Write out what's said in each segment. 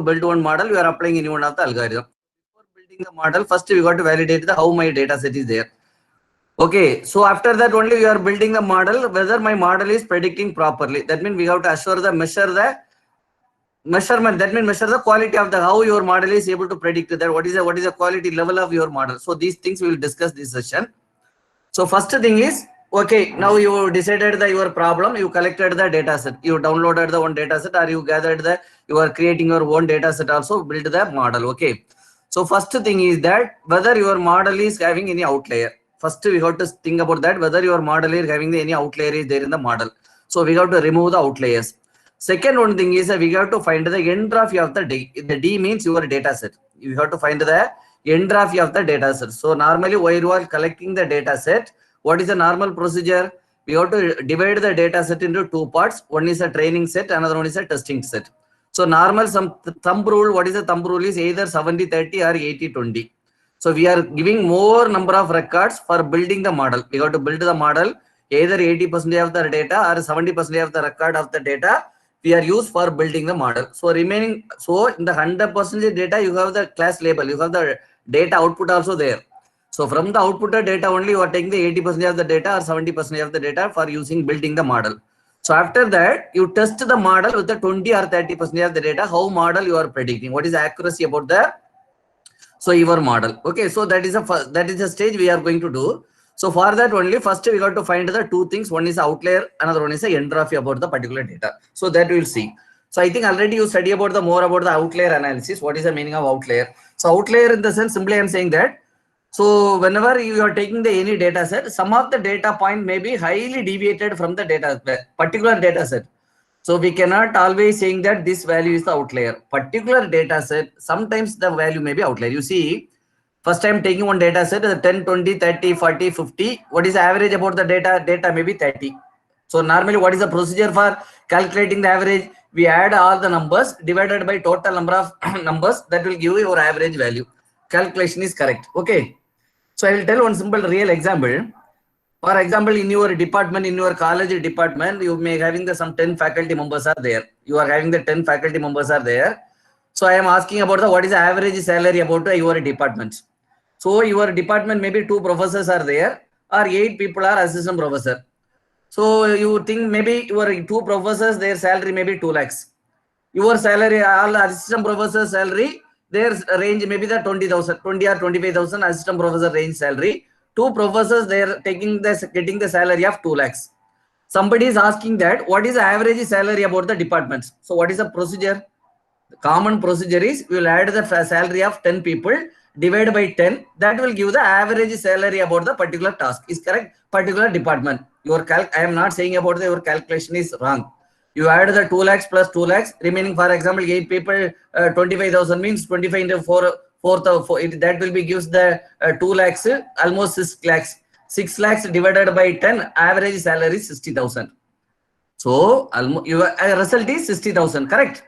build one model, you are applying any one of the algorithm. Before building the model, first we got to validate the how my data set is there. Okay, so after that only we are building the model, whether my model is predicting properly. That means we have to assure the measure the measurement. That means measure the quality of the how your model is able to predict that what is the quality level of your model. So these things we will discuss this session. So first thing is, okay, now you decided your problem, you collected the data set, you downloaded the one data set, or you gathered you are creating your own data set also, build the model. Okay, so first thing is that whether your model is having any outlier. First we have to think about that, whether your model is having any outlier is there in the model. So we have to remove the outliers. Second one thing is we have to find the entropy of the D. The D means your data set. You have to find the entropy of the data set. So normally while you are collecting the data set, what is the normal procedure? We have to divide the data set into two parts. One is a training set, another one is a testing set. So normal thumb rule, what is the thumb rule is either 70-30 or 80-20. So we are giving more number of records for building the model. We have to build the model, either 80% of the data or 70% of the record of the data we are used for building the model. So remaining, so in the 100% data, you have the class label, you have the data output also there. So from the output data only, you are taking the 80% of the data or 70% of the data for using building the model. So after that, you test the model with the 20 or 30% of the data, how model you are predicting, what is the accuracy about the, so your model. Okay, so that is a stage we are going to do. So for that only, first we got to find the two things. One is outlier, another one is the entropy about the particular data. So that we will see. So I think already you study about the more about the outlier analysis. What is the meaning of outlier? So outlier in the sense, simply I am saying that. So whenever you are taking the any data set, some of the data point may be highly deviated from the data particular data set. So we cannot always saying that this value is the outlier. Particular data set, sometimes the value may be outlier. You see, first time taking one data set, 10, 20, 30, 40, 50. What is the average about the data? Data may be 30. So normally what is the procedure for calculating the average? We add all the numbers divided by total number of numbers, that will give you your average value. Calculation is correct. Okay. So I will tell one simple real example. For example, in your department, in your college department, you may having the some 10 faculty members are there. You are having the 10 faculty members are there. So I am asking about the what is the average salary about your department. So your department maybe 2 professors are there or 8 people are assistant professor. So you think maybe your 2 professors, their salary may be 2 lakhs. Your salary, all assistant professor salary, their range maybe the 20,000, 20 or 25,000 assistant professor range salary. 2 professors, they are getting the salary of 2 lakhs. Somebody is asking that what is the average salary about the departments. So what is the procedure? The common procedure is we will add the salary of 10 people, divide by 10. That will give the average salary about the particular task. Is correct? Particular department. I am not saying about your calculation is wrong. You add the 2 lakhs plus 2 lakhs, remaining, for example, 8 people, 25,000 means 25 into 4, that will be gives the 2 lakhs, almost 6 lakhs. 6 lakhs divided by 10, average salary is 60,000. So your result is 60,000, correct?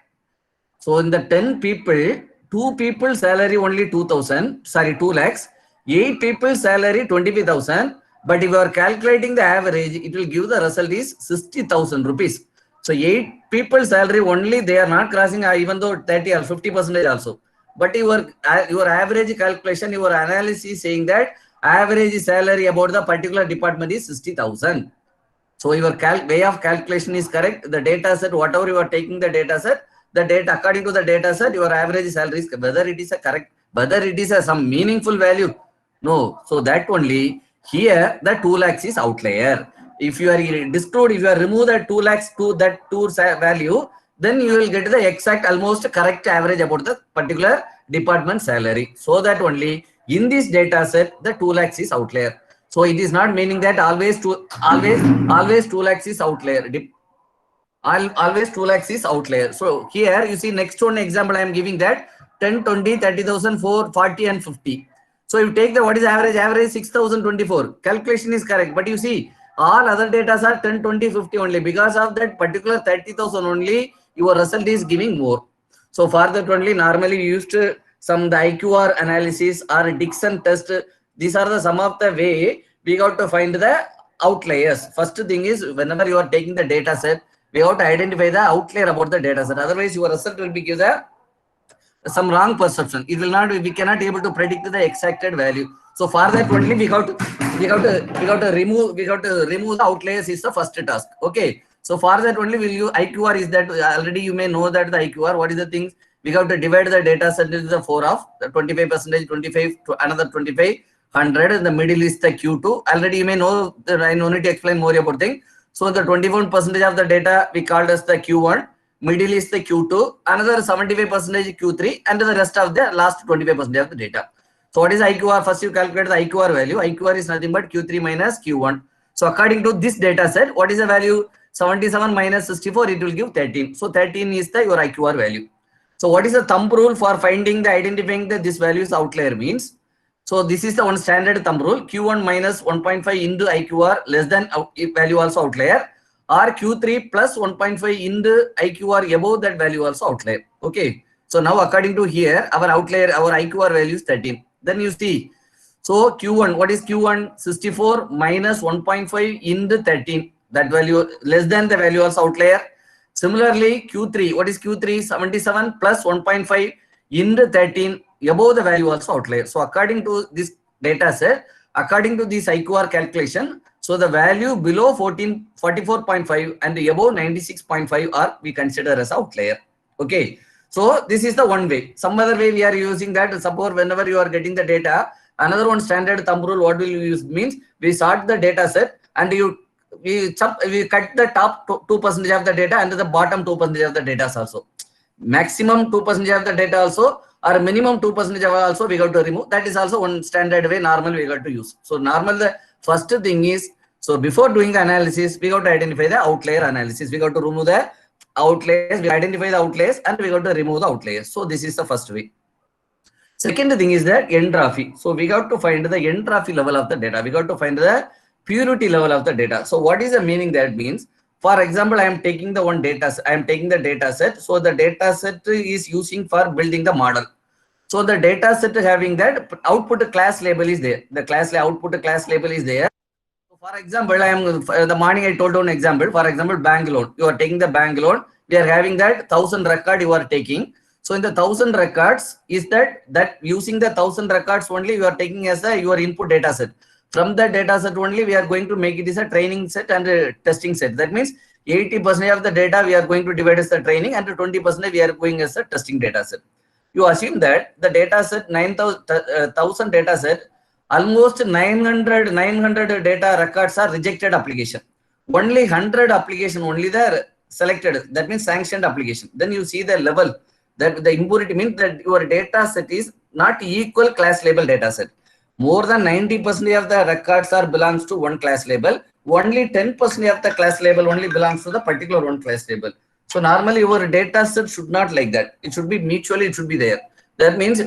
So in the 10 people, 2 people salary only 2,000, sorry, 2 lakhs, 8 people salary 25,000. But if you are calculating the average, it will give the result is 60,000 rupees. So 8 people salary only, they are not crossing even though 30 or 50% also. But your average calculation, your analysis saying that average salary about the particular department is 60,000. So your way of calculation is correct. The data set, whatever you are taking the data set, the data according to the data set, your average salary is whether it is a correct, whether it is some meaningful value. No. So that only here the 2 lakhs is outlier. If you are exclude, if you are remove the 2 lakhs to that 2 value, then you will get the exact almost correct average about the particular department salary. So that only in this data set the 2 lakhs is outlier. So it is not meaning that always 2 lakhs is outlier. Always 2 lakhs is outlier. So here you see next one example I am giving that 10, 20, 30,000, 40 and 50. So you take the what is average? Average 6,024. Calculation is correct. But you see all other data are 10, 20, 50 only. Because of that particular 30,000 only, your result is giving more. So for that only normally we used some the IQR analysis or Dixon test. These are the some of the way we got to find the outliers. First thing is whenever you are taking the data set, we have to identify the outlier about the data set. Otherwise, your result will be give the some wrong perception. It will not, we cannot able to predict the exacted value. So for that only we got to remove the outliers is the first task. Okay. So for that only will you IQR is that already you may know that the IQR, what is the things? We have to divide the data set into the 4 of the 25%, 25 to another 25, 100, and the middle is the Q2. Already you may know that I no need to explain more about thing. So the 21% of the data we called as the Q1, middle is the Q2, another 75% Q3, and the rest of the last 25% of the data. So what is IQR? First you calculate the IQR value. IQR is nothing but Q3 minus Q1. So according to this data set, what is the value? 77 minus 64, it will give 13. So 13 is the your IQR value. So what is the thumb rule for finding the identifying that this value is outlier means? So this is the one standard thumb rule. Q1 minus 1.5 into IQR less than value also outlier, or Q3 plus 1.5 into IQR above that value also outlier. Okay. So now according to here, our outlier, our IQR value is 13. Then you see, so Q1, what is Q1? 64 minus 1.5 into 13. That value less than the value also outlier. Similarly, Q3, what is Q3? 77 plus 1.5 into 13 above the value also outlier. So according to this data set, according to this IQR calculation, so the value below 44.5 and above 96.5 are we consider as outlier. Okay. So this is the one way. Some other way we are using that. Suppose whenever you are getting the data, another one standard thumb rule, what will you use means we sort the data set and we cut the top 2% of the data and the bottom 2% of the data also. Maximum 2% of the data also or minimum 2% of also we got to remove. That is also one standard way normal we got to use. So normal the first thing is, so before doing the analysis, we got to identify the outlier analysis. We got to remove the outliers, we identify the outliers and we got to remove the outliers. So this is the first way. Second thing is the entropy. So we got to find the entropy level of the data. We got to find the purity level of the data. So what is the meaning that means? For example, I am taking the one data, I am taking the data set. So the data set is using for building the model. So the data set having that output class label is there. The class output class label is there. So for example, I am the morning I told one example. For example, bank loan. You are taking the bank loan. We are having that 1000 record you are taking. So in the 1000 records is that using the 1000 records only you are taking as your input data set. From the data set only we are going to make it as a training set and a testing set. That means 80% of the data we are going to divide as the training and 20% we are going as a testing data set. You assume that the data set 9,000 data set, almost 900 data records are rejected application. Only 100 application only the selected, that means sanctioned application. Then you see the level that the impurity means that your data set is not equal class label data set. More than 90% of the records are belongs to one class label. Only 10% of the class label only belongs to the particular one class label. So normally your data set should not like that. It should be mutually, it should be there. That means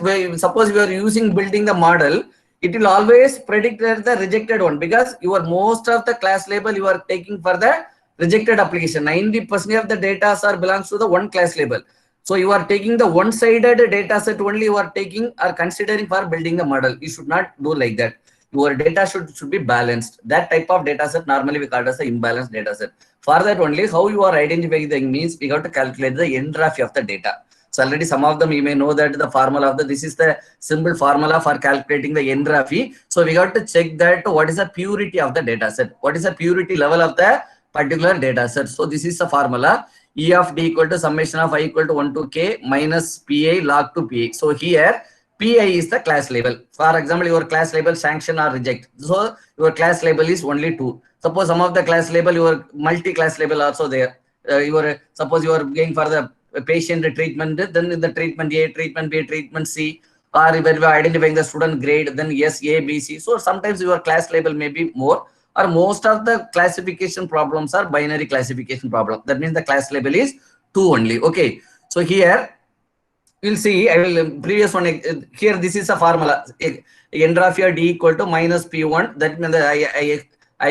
suppose you are using building the model, it will always predict the rejected one because your most of the class label you are taking for the rejected application. 90% of the data are belongs to the one class label. So you are taking the one-sided data set only you are taking or considering for building the model. You should not do like that. Your data should be balanced. That type of data set normally we call as the imbalanced data set. For that only, how you are identifying the means we have to calculate the entropy of the data. So already some of them you may know that the formula of this is the simple formula for calculating the entropy. So we got to check that what is the purity of the data set. What is the purity level of the particular data set. So this is the formula. E of d equal to summation of I equal to 1 to k minus pi log to pi. So here pi is the class label. For example, your class label sanction or reject. So your class label is only 2. Suppose some of the class label, your multi-class label also there. Suppose you are going for the patient treatment, then in the treatment A, treatment B, treatment C, or when you are identifying the student grade, then yes, A, B, C. So sometimes your class label may be more, or most of the classification problems are binary classification problem. That means the class label is 2 only. Okay. So here we'll see, I will previous one here, this is a formula. Entropy of D equal to minus P1. That means I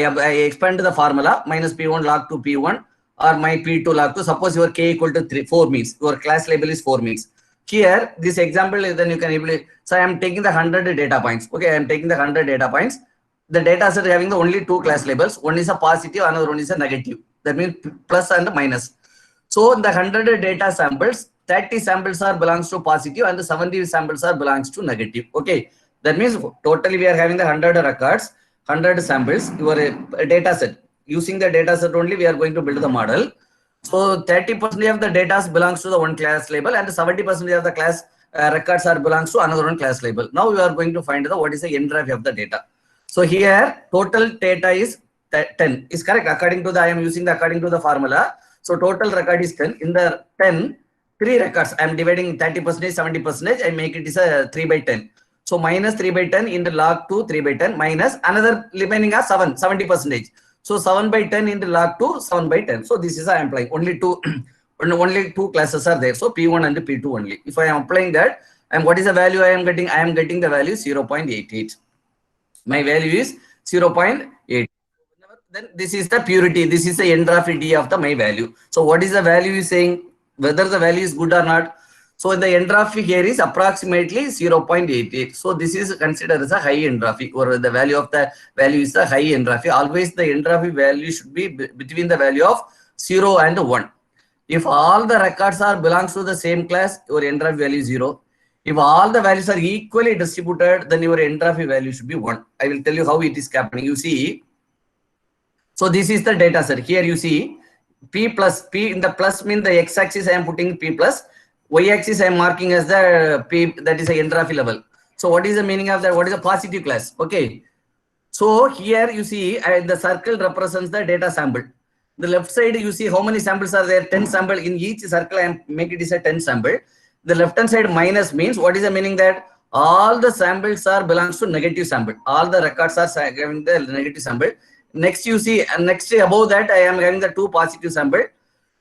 expand the formula minus P1 log to P1 or my P2 log to. Suppose your K equal to 4 means your class label is 4 means. Here, this example is then you can able. So I am taking the 100 data points. Okay, I am taking the 100 data points. The data set having the only 2 class labels. One is a positive, another one is a negative. That means plus and minus. So the 100 data samples, 30 samples are belongs to positive and the 70 samples are belongs to negative. Okay, that means totally we are having the 100 records, 100 samples, your data set. Using the data set only we are going to build the model. So 30% of the data belongs to the one class label and 70% of the class records are belongs to another one class label. Now we are going to find the what is the entropy of the data. So here total data is 10 is correct according to the I am using the according to the formula. So total record is 10. In the 10, 3 records I am dividing 30%, 70%. I make it is a 3 by 10. So minus 3 by 10 into log 2 3 by 10 minus another remaining are 70%. So 7 by 10 into log 2 7 by 10. So this is I am applying only two classes are there. So P1 and P2 only. If I am applying that, and what is the value I am getting? I am getting the value 0.88. My value is 0.8. Then this is the purity. This is the entropy D of the my value. So what is the value is saying? Whether the value is good or not. So the entropy here is approximately 0.88. So this is considered as a high entropy, or the value of the value is the high entropy. Always the entropy value should be between the value of 0 and 1. If all the records are belongs to the same class, your entropy value is 0. If all the values are equally distributed, then your entropy value should be 1. I will tell you how it is happening. You see, so this is the data set. Here you see P plus P in the plus mean the x-axis I am putting P plus, y-axis I am marking as the P, that is the entropy level. So what is the meaning of that? What is a positive class? Okay. So here you see the circle represents the data sample. The left side you see how many samples are there? 10 sample in each circle. I am make it is a 10 sample. The left hand side minus means what is the meaning that all the samples are belongs to negative sample. All the records are having the negative sample. Next you see, and next above that I am having the 2 positive sample.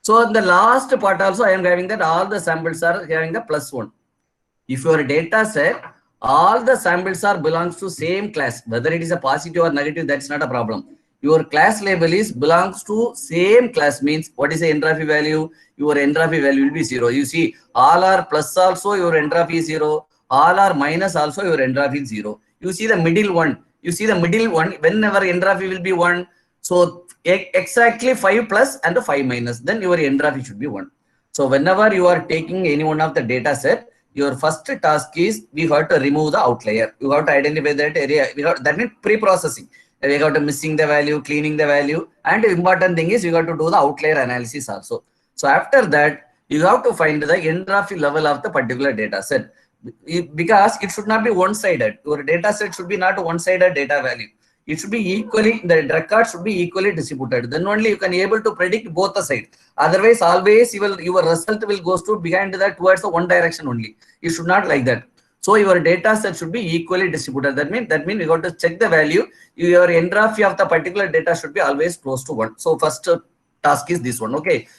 So in the last part also I am having that all the samples are having the plus 1. If your data set all the samples are belongs to same class, whether it is a positive or negative, that's not a problem. Your class label is belongs to same class means what is the entropy value? Your entropy value will be 0. You see all are plus also your entropy is 0. All are minus also your entropy is 0. You see the middle one. You see the middle one, whenever entropy will be 1. So exactly 5 plus and 5 minus, then your entropy should be 1. So whenever you are taking any one of the data set, your first task is we have to remove the outlier. You have to identify that area. That means pre-processing. We have to missing the value, cleaning the value, and the important thing is you have to do the outlier analysis also. So after that, you have to find the entropy level of the particular data set. Because it should not be one-sided. Your data set should be not one-sided data value. It should be equally, the record should be equally distributed. Then only you can be able to predict both the sides. Otherwise, always your result will go to behind that towards the one direction only. It should not like that. So your data set should be equally distributed. That means you got to check the value. Your entropy of the particular data should be always close to 1. So first task is this one. Okay.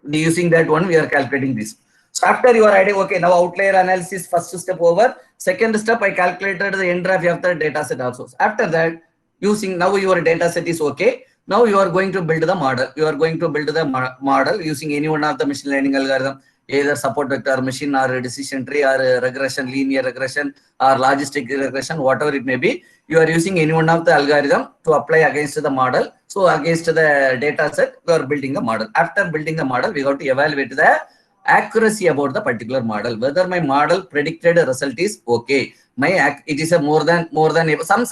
Using that one, we are calculating this. So after you are adding, okay, now outlier analysis, first step over. Second step, I calculated the entropy of the data set also. So after that, using now your data set is okay. Now you are going to build the model. You are going to build the model using any one of the machine learning algorithm, either support vector machine or decision tree or regression, linear regression or logistic regression, whatever it may be. You are using any one of the algorithm to apply against the model. So against the data set, we are building a model. After building the model, we have to evaluate the accuracy about the particular model, whether my model predicted result is okay. It is a more than some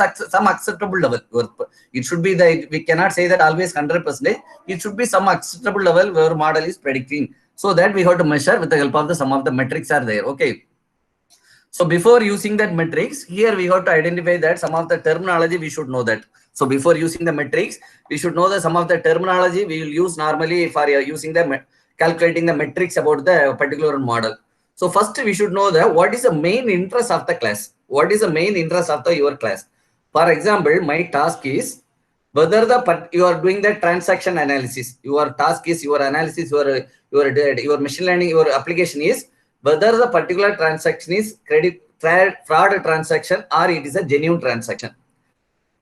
acceptable level. It should be that we cannot say that always 100%. It should be some acceptable level where model is predicting. So that we have to measure with the help of some of the metrics are there. Okay. So before using that metrics, here we have to identify that some of the terminology we should know that. So before using the metrics, we should know that some of the terminology we will use normally for using the calculating the metrics about the particular model. So first we should know that what is the main interest of the class. What is the main interest of your class? For example, my task is whether you are doing the transaction analysis. Your task is your analysis, your machine learning, your application is whether the particular transaction is fraud transaction or it is a genuine transaction.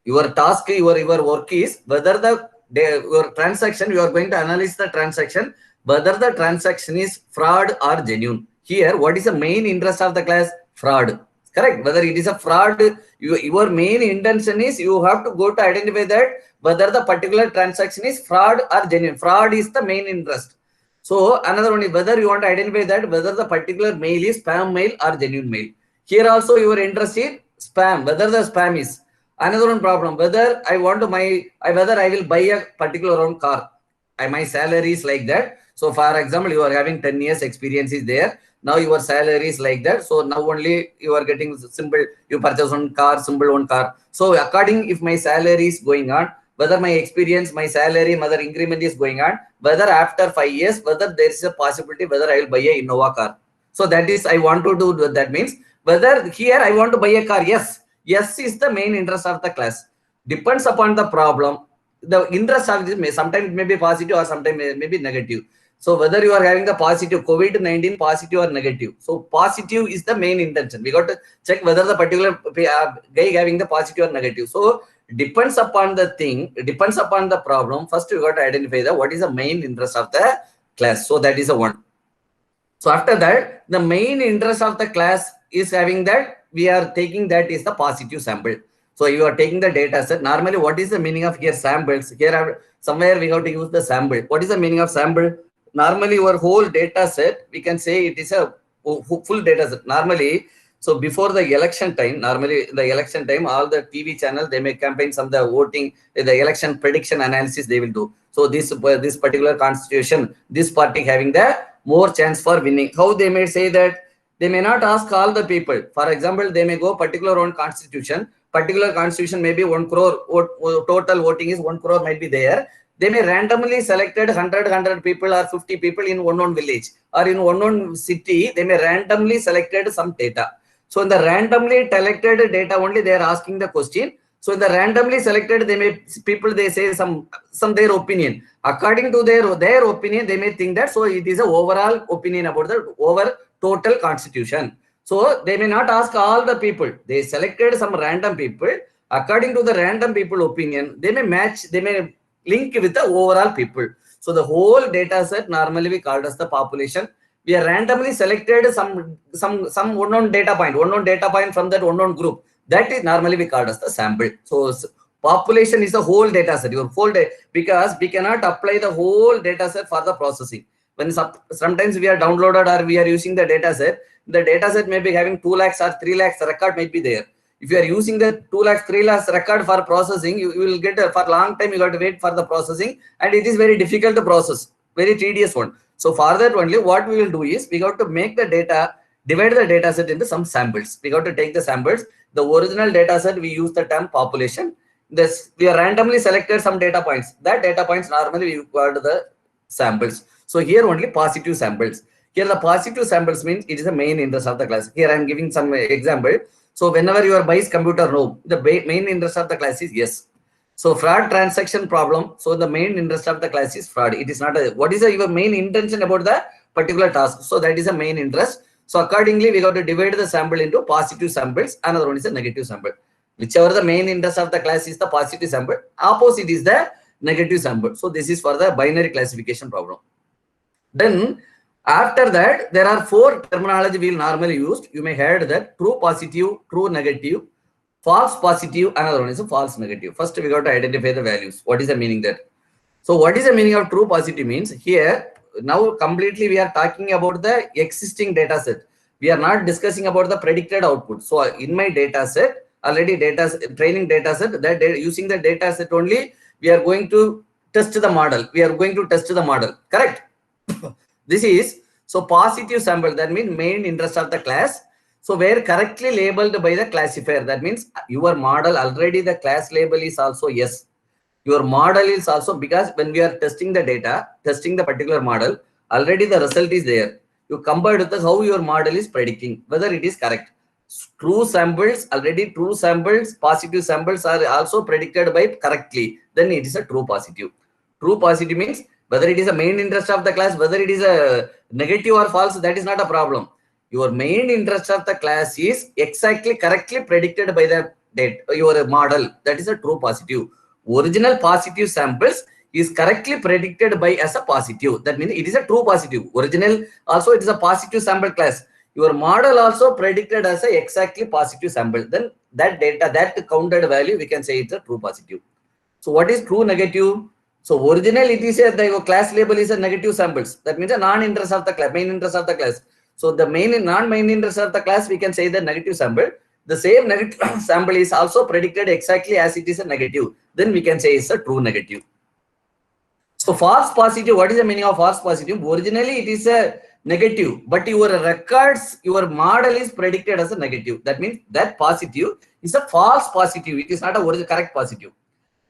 Your task, your work is whether your transaction, you are going to analyze the transaction, whether the transaction is fraud or genuine. Here, what is the main interest of the class? Fraud. Correct. Whether it is a fraud, your main intention is you have to go to identify that whether the particular transaction is fraud or genuine. Fraud is the main interest. So another one is whether you want to identify that whether the particular mail is spam mail or genuine mail. Here also your interest is spam, whether the spam is. Another one problem, whether I want to whether I will buy a particular own car. My salary is like that. So for example, you are having 10 years experience is there. Now your salary is like that. So now only you are getting simple, you purchase one car, simple one car. So according if my salary is going on, whether my experience, my salary, whether increment is going on, whether after 5 years, whether there is a possibility, whether I will buy a Innova car. So that is, I want to do that means whether here I want to buy a car. Yes. Yes is the main interest of the class. Depends upon the problem. The interest of this may sometimes it may be positive or sometimes may be negative. So whether you are having the positive COVID-19 positive or negative. So positive is the main intention. We got to check whether the particular guy having the positive or negative. So depends upon the thing, depends upon the problem. First you got to identify the what is the main interest of the class. So that is a one. So after that, the main interest of the class is having that we are taking that is the positive sample. So you are taking the data set. Normally, what is the meaning of here samples? Here somewhere we have to use the sample. What is the meaning of sample? Normally, your whole data set, we can say it is a full data set. Normally, so before the election time, normally the election time, all the TV channels, they may campaign some the voting, the election prediction analysis they will do. So this particular constitution, this party having the more chance for winning. How they may say that? They may not ask all the people. For example, they may go particular on constitution. Particular constitution may be 1 crore, total voting is 1 crore might be there. They may randomly selected 100 people or 50 people in one village or in one city. They may randomly selected some data. So in the randomly selected data only they are asking the question. So in the randomly selected, they say some their opinion. According to their opinion, they may think that so it is a overall opinion about the over total constitution. So they may not ask all the people. They selected some random people. According to the random people opinion, they may match, they may link with the overall people. So the whole data set normally we called as the population. We are randomly selected some unknown data point from that unknown group. That is normally we called as the sample. So population is the whole data set, your whole data, because we cannot apply the whole data set for the processing. When sometimes we are downloaded or we are using the data set may be having 2 lakhs or 3 lakhs record might be there. If you are using the 2 lakhs, 3 lakhs record for processing, you will get for a long time, you got to wait for the processing, and it is very difficult to process, very tedious one. So for that only, what we will do is we got to make the data, divide the data set into some samples. We got to take the samples. The original data set, we use the term population. This we are randomly selected some data points. That data points normally we call the samples. So here only positive samples. Here the positive samples means it is the main interest of the class. Here I am giving some example. So whenever you are buys computer, no, the main interest of the class is yes. So fraud transaction problem. So the main interest of the class is fraud. It is not a, what is your main intention about the particular task? So that is a main interest. So accordingly, we got to divide the sample into positive samples. Another one is a negative sample. Whichever the main interest of the class is the positive sample, opposite is the negative sample. So this is for the binary classification problem. Then after that, there are 4 terminology we will normally use. You may heard that true positive, true negative, false positive, another one is a false negative. First, we got to identify the values. What is the meaning there? So what is the meaning of true positive means? Here, now completely we are talking about the existing data set. We are not discussing about the predicted output. So in my data set, already training data set, that using the data set only, we are going to test the model. We are going to test the model, correct? This is, so positive sample, that means main interest of the class. So where correctly labeled by the classifier, that means your model already the class label is also yes. Your model is also, because when we are testing the data, testing the particular model, already the result is there. You compare with how your model is predicting, whether it is correct. True samples, already true samples, positive samples are also predicted by correctly. Then it is a true positive. True positive means whether it is a main interest of the class, whether it is a negative or false, that is not a problem. Your main interest of the class is exactly correctly predicted by the data, your model. That is a true positive. Original positive samples is correctly predicted by as a positive. That means it is a true positive. Original also it is a positive sample class. Your model also predicted as a exactly positive sample. Then that data, that counted value, we can say it's a true positive. So what is true negative? So original it is the class label is a negative samples. That means a non-interest of the class, main interest of the class. So the non-main interest of the class, we can say the negative sample. The same negative sample is also predicted exactly as it is a negative. Then we can say it's a true negative. So false positive, what is the meaning of false positive? Originally it is a negative, but your records, your model is predicted as a negative. That means that positive is a false positive. It is not a correct positive.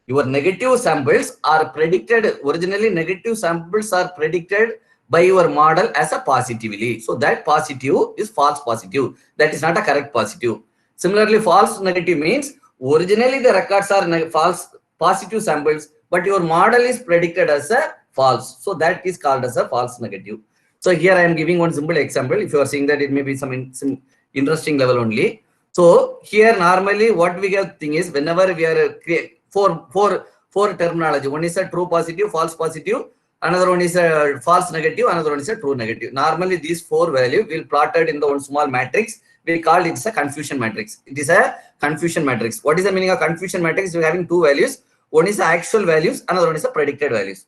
Your negative samples are predicted, originally negative samples are predicted by your model as a positively. So that positive is false positive. That is not a correct positive. Similarly, false negative means originally the records are false positive samples, but your model is predicted as a false. So that is called as a false negative. So here I am giving one simple example. If you are seeing that, it may be some interesting level only. So here normally what we get thing is, whenever we are four terminology. One is a true positive, false positive. Another one is a false negative. Another one is a true negative. Normally these four values will plotted in the one small matrix. We call it a confusion matrix. It is a confusion matrix. What is the meaning of confusion matrix? We are having two values. One is the actual values. Another one is the predicted values.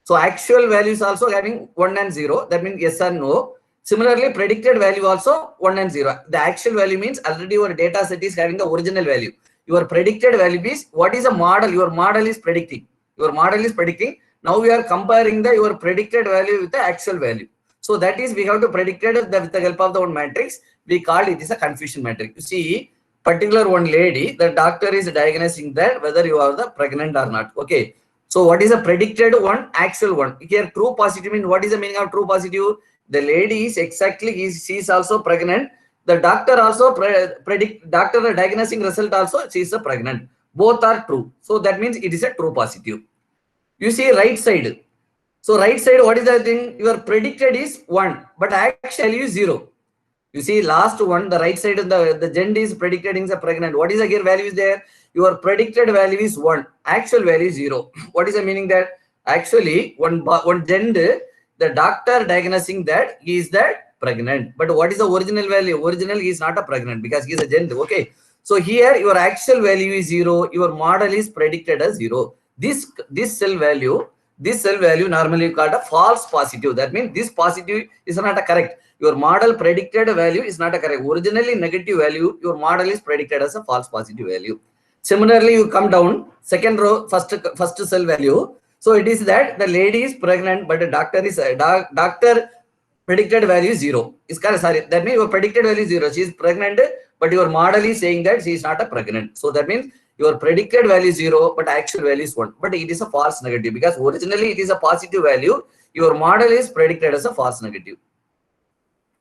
So actual values also having 1 and 0. That means yes or no. Similarly, predicted value also 1 and 0. The actual value means already your data set is having the original value. Your predicted value is what is a model? Your model is predicting. Your model is predicting. Now we are comparing your predicted value with the actual value. So that is we have to predict it with the help of the one matrix. We call it is a confusion matrix. You see, particular one lady, the doctor is diagnosing that whether you are the pregnant or not. Okay. So what is a predicted one, actual one? Here true positive means what is the meaning of true positive? The lady is exactly, she is also pregnant. The doctor also predict, doctor the diagnosing result also, she is a pregnant. Both are true. So that means it is a true positive. You see right side. So right side, what is the thing? Your predicted is 1, but actually is 0. You see last one, the right side of the gender is predicted is a pregnant. What is the here value is there? Your predicted value is 1, actual value is 0. What is the meaning that? Actually, one gender, the doctor diagnosing that he is that pregnant. But what is the original value? Original is not a pregnant because he is a gender. Okay. So here your actual value is 0. Your model is predicted as 0. This cell value normally called a false positive. That means this positive is not a correct. Your model predicted value is not a correct. Originally negative value, your model is predicted as a false positive value. Similarly, you come down, second row, first cell value. So it is that the lady is pregnant, but the doctor predicted value is 0. Is correct. Sorry, that means your predicted value is 0. She is pregnant, but your model is saying that she is not a pregnant. So that means your predicted value is 0, but actual value is 1. But it is a false negative because originally it is a positive value. Your model is predicted as a false negative.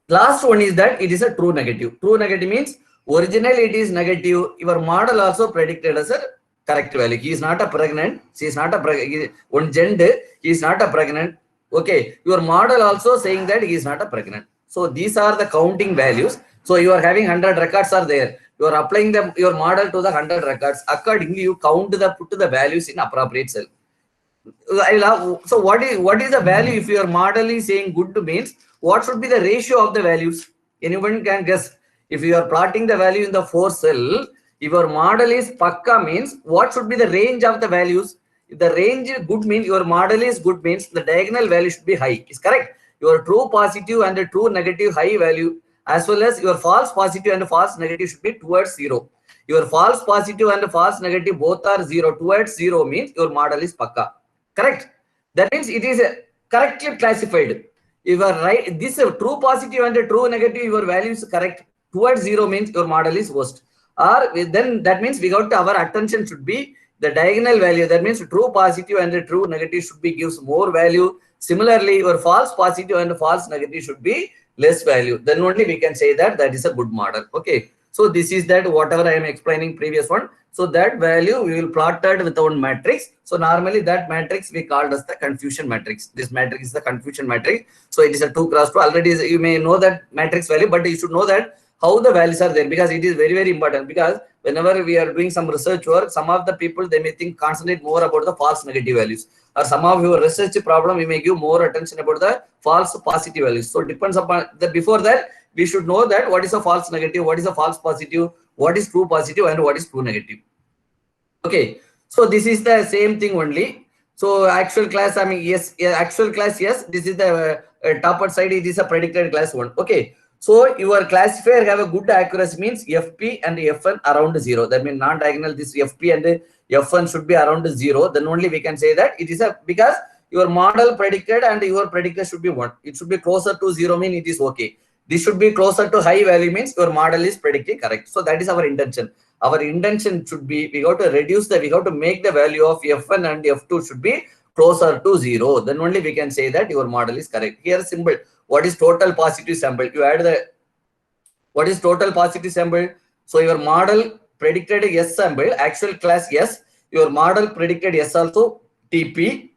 Last one is that it is a true negative. True negative means originally it is negative. Your model also predicted as a correct value. He is not a pregnant. She is not a pregnant. One gender, he is not a pregnant. Okay. Your model also saying that he is not a pregnant. So these are the counting values. So you are having 100 records are there. You are applying your model to the 100 records. Accordingly, you put the values in appropriate cell. So what is the value if your model is saying good means what should be the ratio of the values? Anyone can guess. If you are plotting the value in the 4 cell, if your model is pakka means what should be the range of the values? If the range is good means your model is good means the diagonal value should be high. Is correct. Your true positive and the true negative high value as well as your false positive and false negative should be towards 0. Your false positive and false negative both are 0. Towards 0 means your model is pakka. Correct. That means it is correctly classified. If you are right, this true positive and true negative, your value is correct. Towards 0 means your model is worst. Or then that means we got to our attention should be the diagonal value. That means true positive and the true negative should be gives more value. Similarly, your false positive and false negative should be less value. Then only we can say that that is a good model. Okay. So this is that whatever I am explaining previous one. So that value we will plotted with one matrix. So normally that matrix we called as the confusion matrix. This matrix is the confusion matrix. So it is a 2 cross 2. Already you may know that matrix value, but you should know that how the values are there because it is very, very important. Because whenever we are doing some research work, some of the people they may think concentrate more about the false negative values. Or some of your research problem, we may give more attention about the false positive values. So it depends upon that. Before that, we should know that what is a false negative, what is a false positive, what is true positive, and what is true negative. Okay, so this is the same thing only. So actual class, I mean, yes, yeah, actual class, yes. This is the top side. It is a predicted class one. Okay. So your classifier have a good accuracy means FP and FN around 0. That means non-diagonal. This FP and FN should be around 0. Then only we can say that it is a, because your model predicted and your predictor should be 1. It should be closer to 0 mean it is okay. This should be closer to high value means your model is predicting correct. So that is our intention. Our intention should be, we have to reduce the, we have to make the value of F1 and F2 should be closer to 0. Then only we can say that your model is correct. Here symbol, what is total positive sample? You add the, what is total positive sample? So your model predicted S sample, actual class S, your model predicted S also TP,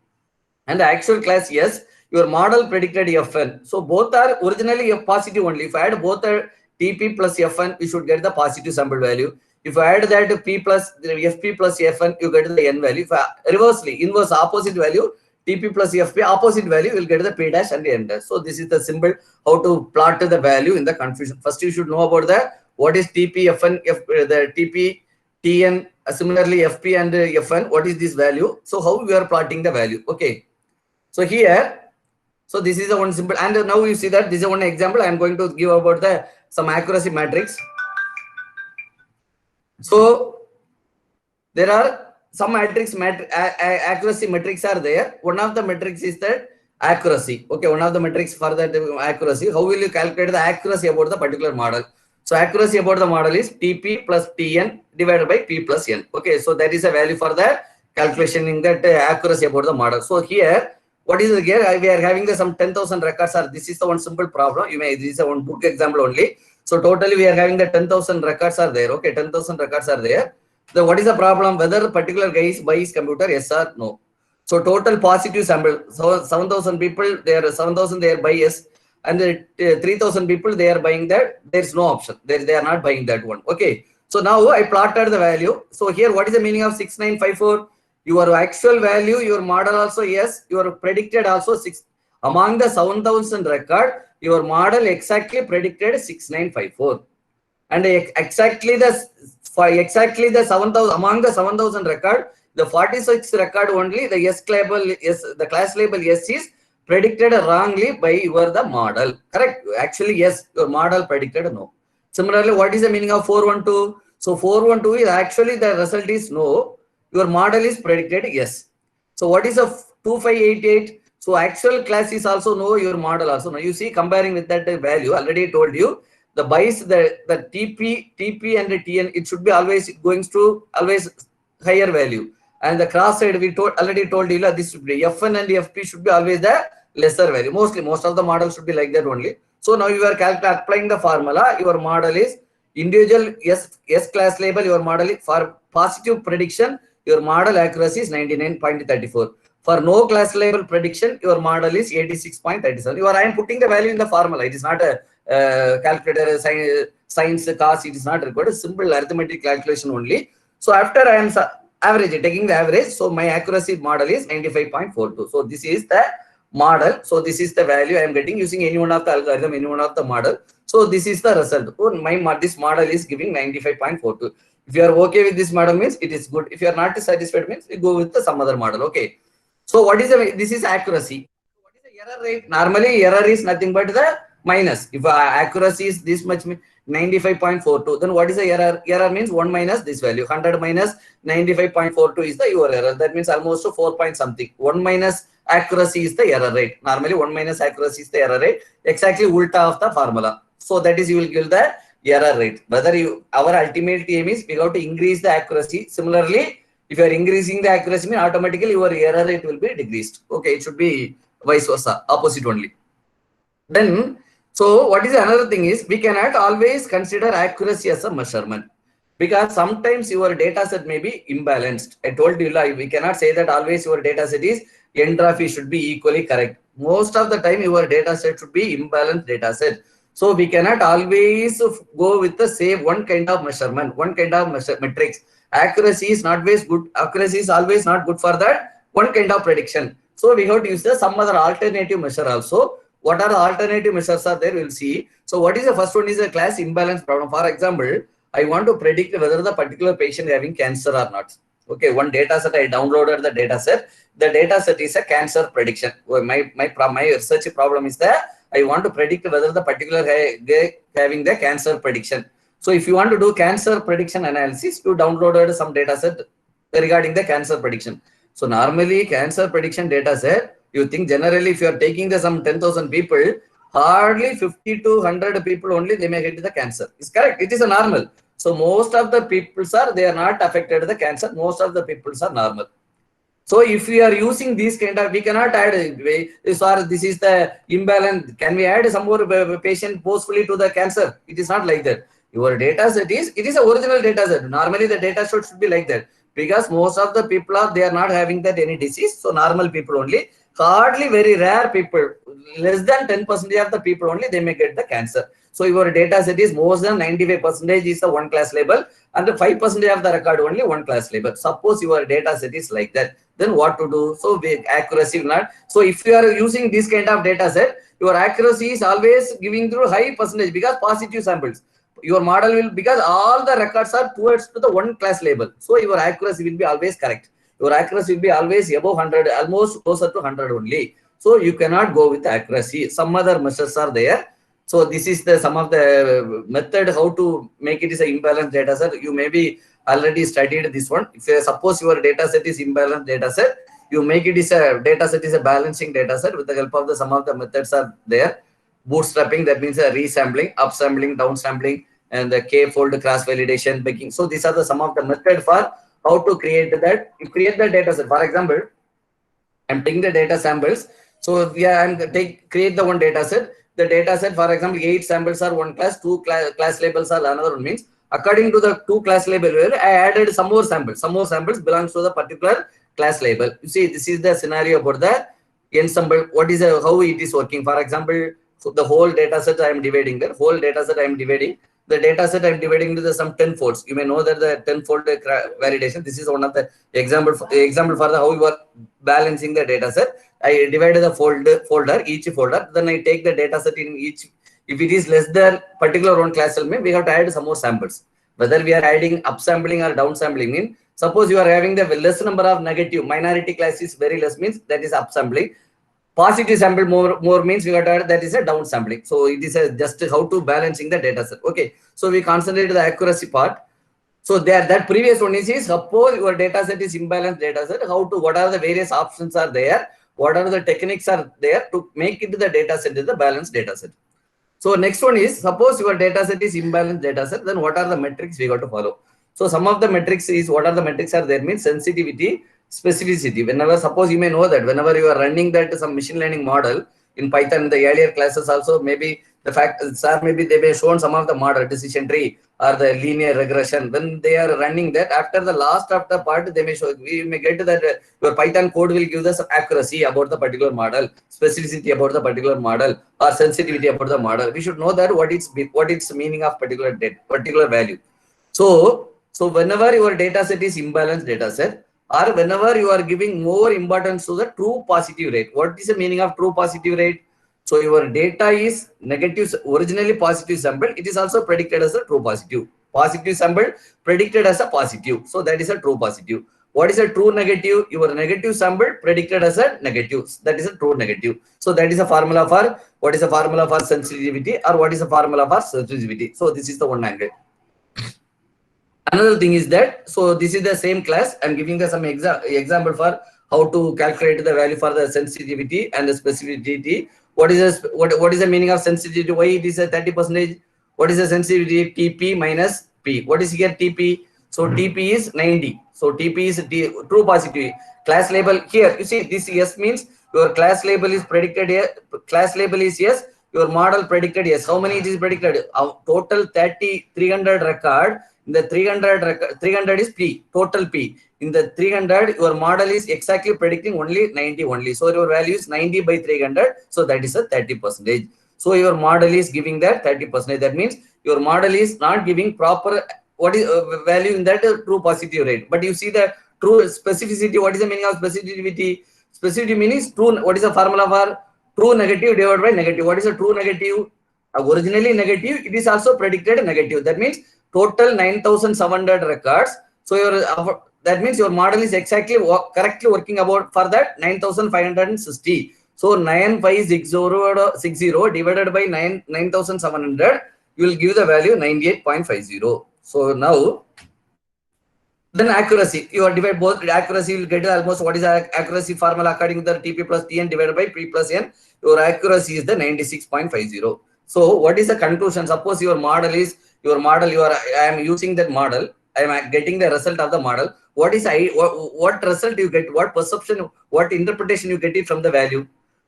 and actual class yes, your model predicted Fn. So both are originally positive only. If I add both are TP plus Fn, we should get the positive sample value. If I add that P plus FP plus Fn, you get the N value. If I reversely, inverse opposite value, TP plus FP opposite value, you will get the P dash and the N dash. So this is the symbol how to plot the value in the confusion. First you should know about the what is TP, Fn, the TP, TN, similarly FP and Fn, what is this value? So how we are plotting the value? Okay. So here, so this is the one simple, and now you see that this is one example I am going to give about the some accuracy matrix. So there are some accuracy metrics are there. One of the metrics is that accuracy. Okay, one of the metrics for that accuracy. How will you calculate the accuracy about the particular model? So accuracy about the model is TP plus TN divided by P plus N. Okay, so that is a value for the calculation in that accuracy about the model. So here, what is here? We are having the some 10,000 records. Are this is the one simple problem. You may, this is a one book example only. So totally we are having the 10,000 records are there. Okay, 10,000 records are there. So what is the problem? Whether particular guy is buy his computer, yes or no. So total positive sample. So 7,000 people, they are 7,000 they are buy yes, and 3,000 people they are buying that. There is no option. They are not buying that one. Okay. So now I plotted the value. So here, what is the meaning of 6954? Your actual value, your model also yes, your predicted also 6. Among the 7,000 record, your model exactly predicted 6954, and exactly the 7,000 among the 7,000 record, the 46 record only the S label is the class label S is predicted wrongly by your the model. Correct? Actually yes, your model predicted no. Similarly, what is the meaning of 412? So 412 is actually the result is no. Your model is predicted yes. So what is a 2588? So actual class is also no, your model also no. You see, comparing with that value, already told you the bias, the TP and the TN, it should be always going to always higher value. And the cross side, we already told you this should be Fn and FP should be always the lesser value. Mostly, most of the models should be like that only. So now you are applying the formula. Your model is individual S class label. Your model is for positive prediction. Your model accuracy is 99.34. For no class label prediction, your model is 86.37. I am putting the value in the formula. It is not a calculator, science, cos. It is not required. Simple arithmetic calculation only. So after I am taking the average, so my accuracy model is 95.42. So this is the model. So this is the value I am getting using any one of the algorithm, any one of the model. So this is the result. Oh, this model is giving 95.42. If you are okay with this model means it is good. If you are not satisfied means you go with some other model. Okay. So what is this is accuracy. What is the error rate? Normally error is nothing but the minus. If accuracy is this much 95.42, then what is the error? Error means 1 minus this value. 100 minus 95.42 is the your error. That means almost 4 point something. 1 minus accuracy is the error rate. Normally 1 minus accuracy is the error rate. Exactly ulta of the formula. So that is you will give the error rate. Whether you, our ultimate aim is we have to increase the accuracy. Similarly, if you are increasing the accuracy, mean automatically your error rate will be decreased. Okay, it should be vice versa, opposite only. Then, so what is another thing is we cannot always consider accuracy as a measurement, because sometimes your data set may be imbalanced. I told you like we cannot say that always your data set is entropy should be equally correct. Most of the time your data set should be imbalanced data set. So we cannot always go with the same one kind of measurement, one kind of metrics. Accuracy is not always good. Accuracy is always not good for that one kind of prediction. So we have to use some other alternative measure also. What are the alternative measures are there? We'll see. So what is the first one is a class imbalance problem. For example, I want to predict whether the particular patient having cancer or not. Okay, one data set, I downloaded the data set. The data set is a cancer prediction. My research problem is that I want to predict whether the particular guy having the cancer prediction. So if you want to do cancer prediction analysis, you downloaded some data set regarding the cancer prediction. So normally cancer prediction data set, you think generally if you are taking the some 10,000 people, hardly 50 to 100 people only they may get the cancer. It's correct. It is a normal. So most of the people they are not affected with the cancer. Most of the people are normal. So if we are using these kind of, we cannot add, sorry, this is the imbalance. Can we add some more patient forcefully to the cancer? It is not like that. Your data set is, it is a original data set. Normally the data set should be like that because most of the people they are not having that any disease. So normal people only, hardly very rare people, less than 10% of the people only, they may get the cancer. So your data set is more than 95% is the one class label and the 5% of the record only one class label. Suppose your data set is like that, then what to do? So accuracy not. So if you are using this kind of data set, your accuracy is always giving through high percentage because positive samples. Your model will, because all the records are towards to the one class label. So your accuracy will be always correct. Your accuracy will be always above 100, almost closer to 100 only. So you cannot go with accuracy. Some other measures are there. So this is the some of the method how to make it is an imbalanced data set. You maybe already studied this one. If suppose your data set is imbalanced data set, you make it is a data set is a balancing data set with the help of the some of the methods are there. Bootstrapping, that means a resampling, upsampling, downsampling, and the k-fold cross validation, baking. So these are the some of the method for how to create that. You create the data set. For example, I'm taking the data samples. So yeah, I'm create the one data set. The data set, for example, 8 samples are one class, 2 class labels are another one. Means according to the 2 class label, I added some more samples. Some more samples belongs to the particular class label. You see, this is the scenario about the ensemble. What is how it is working? For example, so the whole data set I am dividing. The whole data set I am dividing. The data set I am dividing into the some 10 folds. You may know that the 10-fold validation. This is one of the example for the how you are balancing the data set. I divided the folder, each folder. Then I take the data set in each. If it is less than particular one class element, we have to add some more samples. Whether we are adding upsampling or downsampling, mean suppose you are having the less number of negative minority classes, very less, means that is upsampling. Positive sample more means we got to add, that is a downsampling. So it is just how to balancing the data set. Okay, so we concentrate the accuracy part. So there, that previous one is suppose your data set is imbalanced data set, how to, what are the various options are there, what are the techniques are there to make it the data set is the balanced data set. So next one is, suppose your data set is imbalanced data set, then what are the metrics we got to follow? So some of the metrics is, what are the metrics are there, means sensitivity, specificity. Whenever, suppose you may know that whenever you are running that some machine learning model in Python, in the earlier classes also, maybe the fact, sir, maybe they may shown some of the model decision tree or the linear regression. When they are running that, after the last of the part, they may show, we may get to that your Python code will give us accuracy about the particular model, specificity about the particular model, or sensitivity about the model. We should know that what it's meaning of particular value. So whenever your data set is imbalanced data set, or whenever you are giving more importance to the true positive rate. What is the meaning of true positive rate? So your data is negative, originally positive sample. It is also predicted as a true positive. Positive sample predicted as a positive. So that is a true positive. What is a true negative? Your negative sample predicted as a negative. That is a true negative. So that is a formula for, what is a formula for sensitivity, or what is a formula for sensitivity. So this is the one angle. Another thing is that, so this is the same class. I'm giving the some example for how to calculate the value for the sensitivity and the specificity. What is the meaning of sensitivity? Why it is a 30%? What is the sensitivity? TP minus P. What is here TP? So TP is 90. So TP is true positive. Class label here, you see this yes means your class label is predicted here. Class label is yes. Your model predicted yes. How many it is predicted? Total 300 record. In the 300 is P, total P. In the 300, your model is exactly predicting only 90 only. So your value is 90 by 300. So that is a 30%. So your model is giving that 30%. That means your model is not giving proper what is value in that true positive rate. But you see the true specificity. What is the meaning of specificity? Specificity means true. What is the formula for true negative divided by negative? What is a true negative? Originally negative, it is also predicted negative. That means total 9,700 records. So your that means your model is exactly correctly working about for that 9560. So 9560 divided by 9700, you will give the value 98.50. So now, then accuracy, you are divide both accuracy, you will get almost what is the accuracy formula according to the TP plus TN divided by P plus N. Your accuracy is the 96.50. So what is the conclusion? Suppose your model, I am using that model, I am getting the result of the model. What result you get, what perception, what interpretation you get it from the value?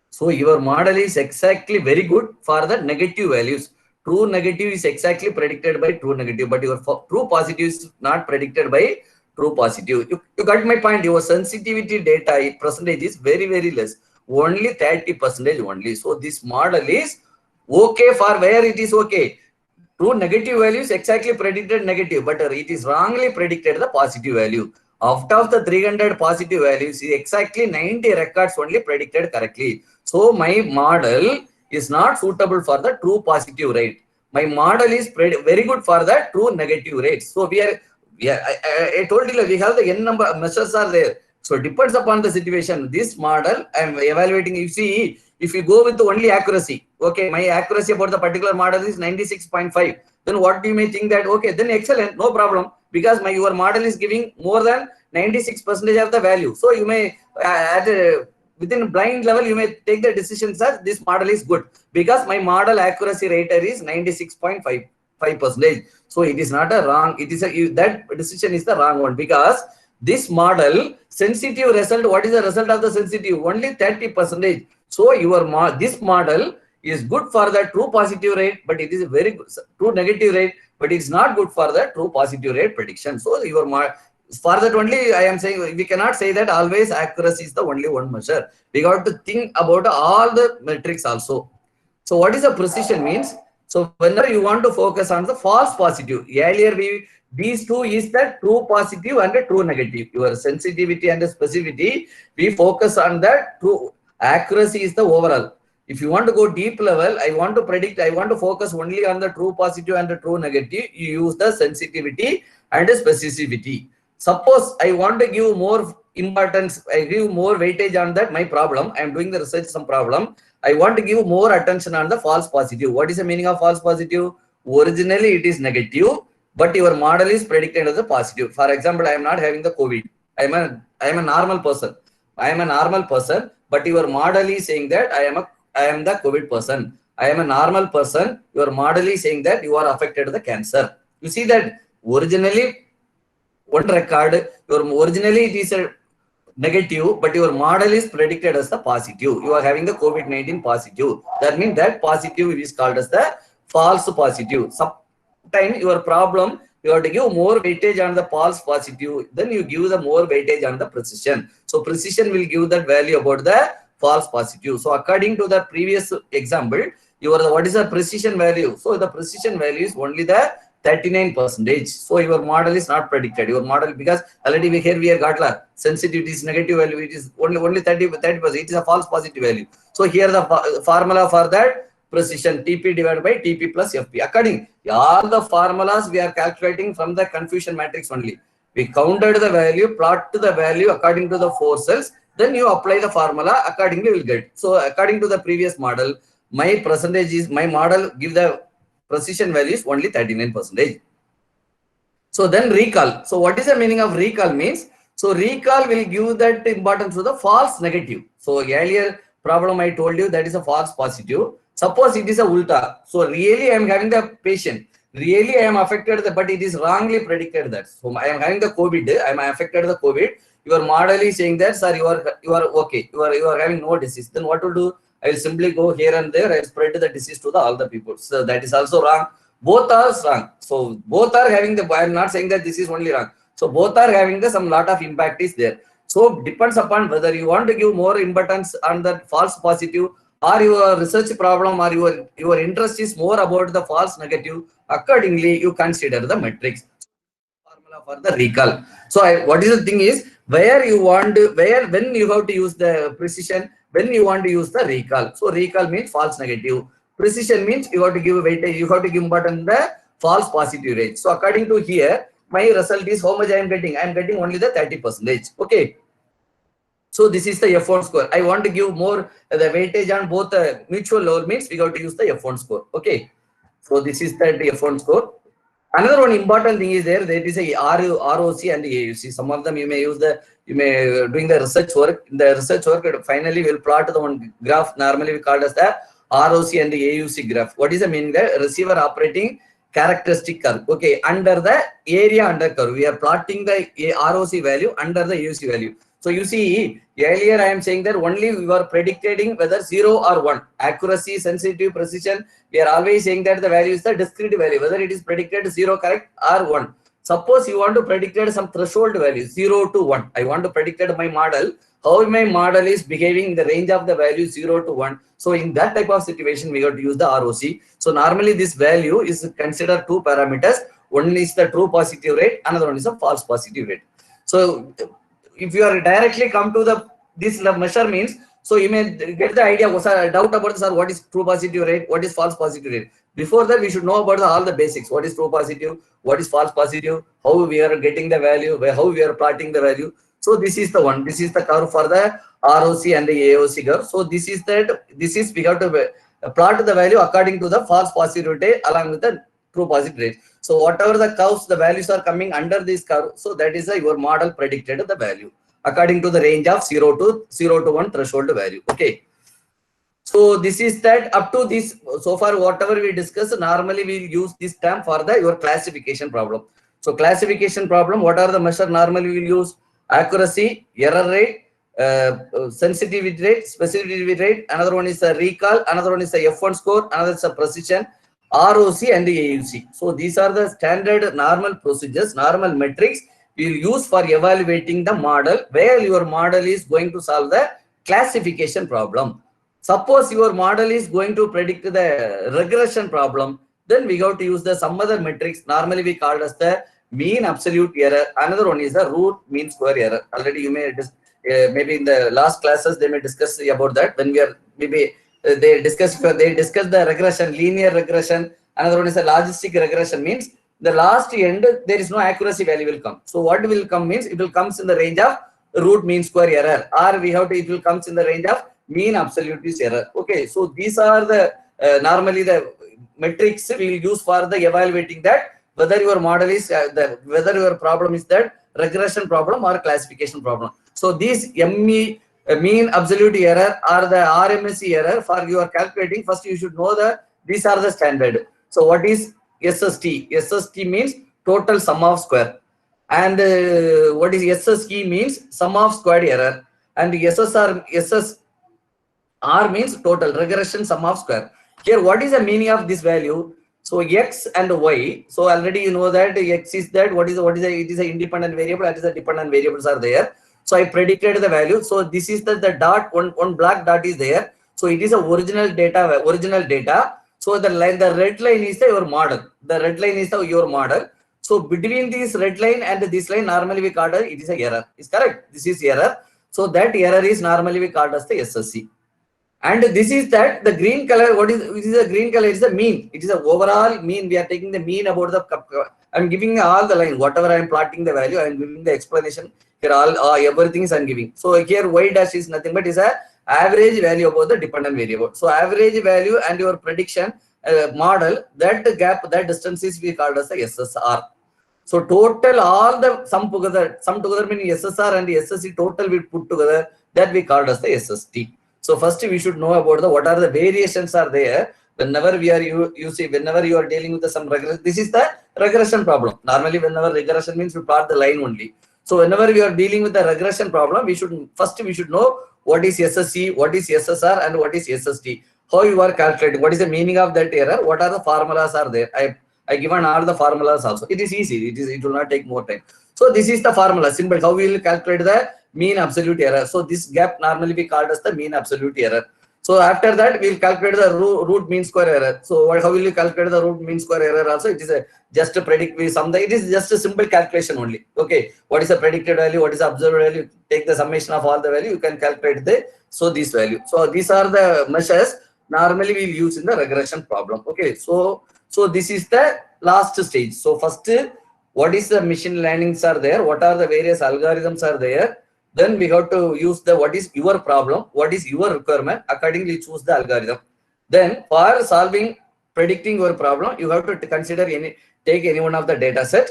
So your model is exactly very good for the negative values. True negative is exactly predicted by true negative, but your true positive is not predicted by true positive. You got my point. Your sensitivity data percentage is very, very less. Only 30% only. So this model is okay for where it is okay. True negative value is exactly predicted negative, but it is wrongly predicted the positive value. Out of the 300 positive values, exactly 90 records only predicted correctly. So my model is not suitable for the true positive rate. My model is very good for the true negative rates. So I told you we have the n number of measures are there. So it depends upon the situation. This model I am evaluating. You see, if you go with only accuracy, okay, my accuracy about the particular model is 96.5. Then what you may think that, okay, then excellent, no problem, because your model is giving more than 96% of the value. So you may within blind level, you may take the decision that this model is good because my model accuracy rate is 96.5%. So it is not a wrong. It is that decision is the wrong one because this model sensitive result. What is the result of the sensitive? Only 30%. So this model is good for the true positive rate, but it is a very good true negative rate, but it's not good for the true positive rate prediction. So for that only I am saying we cannot say that always accuracy is the only one measure. We got to think about all the metrics also. So what is the precision means? So whenever you want to focus on the false positive, earlier these two is the true positive and the true negative. Your sensitivity and the specificity, we focus on the true. Accuracy is the overall. If you want to go deep level, I want to predict, I want to focus only on the true positive and the true negative. You use the sensitivity and the specificity. Suppose I want to give more importance, I give more weightage on that my problem. I am doing the research some problem. I want to give more attention on the false positive. What is the meaning of false positive? Originally it is negative, but your model is predicted as a positive. For example, I am not having the COVID. I am a normal person. I am a normal person, but your model is saying that I am the COVID person. I am a normal person. Your model is saying that you are affected with the cancer. You see that originally one record, originally it is a negative, but your model is predicted as the positive. You are having the COVID-19 positive. That means that positive is called as the false positive. Sometimes your problem, you have to give more weightage on the false positive, then you give the more weightage on the precision. So precision will give that value about the false positive. So according to the previous example, what is the precision value? So the precision value is only the 39%. So your model is not predicted. Your model, because already we have got sensitivity is negative value, it is only 30%. It is a false positive value. So here the formula for that precision TP divided by TP plus FP. According all the formulas we are calculating from the confusion matrix only. We counted the value, plot to the value according to the 4 cells. Then you apply the formula accordingly will get. So according to the previous model, my percentage is my model give the precision value is only 39%. So then recall. So what is the meaning of recall means? So recall will give that importance to the false negative. So earlier problem I told you that is a false positive. Suppose it is a ulta. So really I am having the patient. Really I am affected, but it is wrongly predicted that. So I am having the COVID. I am affected the COVID. Your model is saying that, sir, you are okay. You are having no disease. Then what to do? I will simply go here and there. I spread the disease to all the people. So that is also wrong. Both are wrong. So both are having the. I am not saying that this is only wrong. So both are having the some lot of impact is there. So depends upon whether you want to give more importance on the false positive, or your research problem, or your interest is more about the false negative. Accordingly, you consider the metrics. Formula for the recall. So what is the thing is where you want to, when you have to use the precision, when you want to use the recall. So recall means false negative. Precision means you have to give weightage, you have to give importance the false positive rate. So according to here, my result is how much I am getting. I am getting only the 30%. Okay. So this is the F1 score. I want to give more the weightage on both mutual lower means we got to use the F1 score. Okay. So this is the F1 score. Another one important thing is there is a ROC and AUC. Some of them you may use doing the research work. In the research work, finally we'll plot the one graph. Normally we call as the ROC and the AUC graph. What is the meaning? The receiver operating characteristic curve. Okay, under the area under curve, we are plotting the ROC value under the AUC value. So you see, earlier I am saying that only we were predicting whether 0 or 1. Accuracy, sensitivity, precision, we are always saying that the value is the discrete value, whether it is predicted 0 correct or 1. Suppose you want to predict some threshold value 0 to 1. I want to predict my model, how my model is behaving in the range of the value 0 to 1. So in that type of situation, we got to use the ROC. So normally this value is considered two parameters. One is the true positive rate, another one is a false positive rate. So if you are directly come to this measure means, so you may get the idea, doubt about this, what is true positive rate, what is false positive rate. Before that, we should know about all the basics. What is true positive, what is false positive, how we are getting the value, how we are plotting the value. So this is the one. This is the curve for the ROC and the AOC curve. So this is we have to plot the value according to the false positive rate along with the true positive rate. So whatever the curves, the values are coming under this curve. So that is your model predicted the value according to the range of 0 to 1 threshold value. Okay. So this is that up to this. So far, whatever we discuss, normally we will use this term for your classification problem. So classification problem, what are the measures normally we will use? Accuracy, error rate, sensitivity rate, specificity rate. Another one is a recall. Another one is a F1 score. Another is a precision, ROC and the AUC. So these are the standard normal procedures, normal metrics we will use for evaluating the model where your model is going to solve the classification problem. Suppose your model is going to predict the regression problem, then we have to use some other metrics. Normally we call as the mean absolute error. Another one is the root mean square error. Already you may maybe in the last classes they may discuss about that. When we are maybe they discuss the regression, linear regression. Another one is a logistic regression, means the last end there is no accuracy value will come. So what will come means it will comes in the range of root mean square error, or we have to it will comes in the range of mean absolute error. Okay, so these are the normally the metrics we will use for the evaluating that whether your model is whether your problem is that regression problem or classification problem. So these mean absolute error or the RMSE error for your calculating, first you should know that these are the standard. So what is SST? SST means total sum of square, and what is SSE means sum of squared error, and SSR means total regression sum of square. Here what is the meaning of this value? So x and y, so already you know that x is that it is an independent variable, that is the dependent variables are there. So I predicted the value. So this is the dot, one black dot is there. So it is a original data. So the red line is your model. The red line is your model. So between this red line and this line, normally we call it is a error. Is correct? This is error. So that error is normally we called as the SSC. And this is that the green color. What is the green color? It is the mean. It is the overall mean. We are taking the mean about the. I'm giving all the line. Whatever I am plotting the value, I am giving the explanation. Here all everything is I'm giving. So here y dash is nothing but is a average value about the dependent variable. So average value and your prediction model, that gap, that distance is we called as the SSR. So total all the sum together meaning SSR and the SSC total we put together, that we called as the SST. So first we should know about what are the variations are there. Whenever we are whenever you are dealing with some regression, this is the regression problem. Normally whenever regression means we plot the line only. So whenever we are dealing with the regression problem, we should know what is SSC, what is SSR, and what is SST. How you are calculating, what is the meaning of that error, what are the formulas are there. I given all the formulas also. It is easy. It will not take more time. So this is the formula, simple. How we will calculate the mean absolute error. So this gap normally we called as the mean absolute error. So after that we will calculate the root mean square error. So how will you calculate the root mean square error also? It is just to predict with something. It is just a simple calculation only. Okay, what is the predicted value? What is the observed value? Take the summation of all the value. You can calculate this value. So these are the measures normally we will use in the regression problem. Okay, so this is the last stage. So first, what is the machine learnings are there, what are the various algorithms are there. Then we have to use the what is your problem, what is your requirement, accordingly choose the algorithm. Then for solving, predicting your problem, you have to consider take any one of the data set.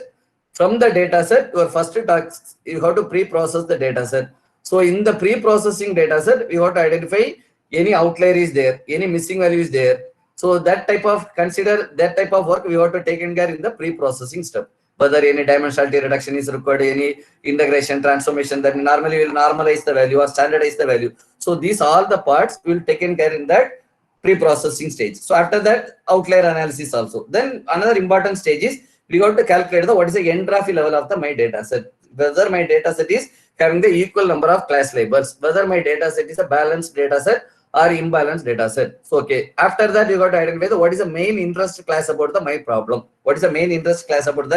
From the data set, your first task, you have to pre-process the data set. So in the pre-processing data set, you have to identify any outlier is there, any missing value is there. So that type of work we have to take in care in the pre-processing step. Whether any dimensionality reduction is required, any integration, transformation, that normally will normalize the value or standardize the value. So these all the parts will taken care in that pre-processing stage. So after that, outlier analysis also. Then another important stage is we got to calculate what is the entropy level of my data set. Whether my data set is having the equal number of class labels, whether my data set is a balanced data set or imbalanced data set. So okay, after that you got to identify what is the main interest class about my problem. What is the main interest class about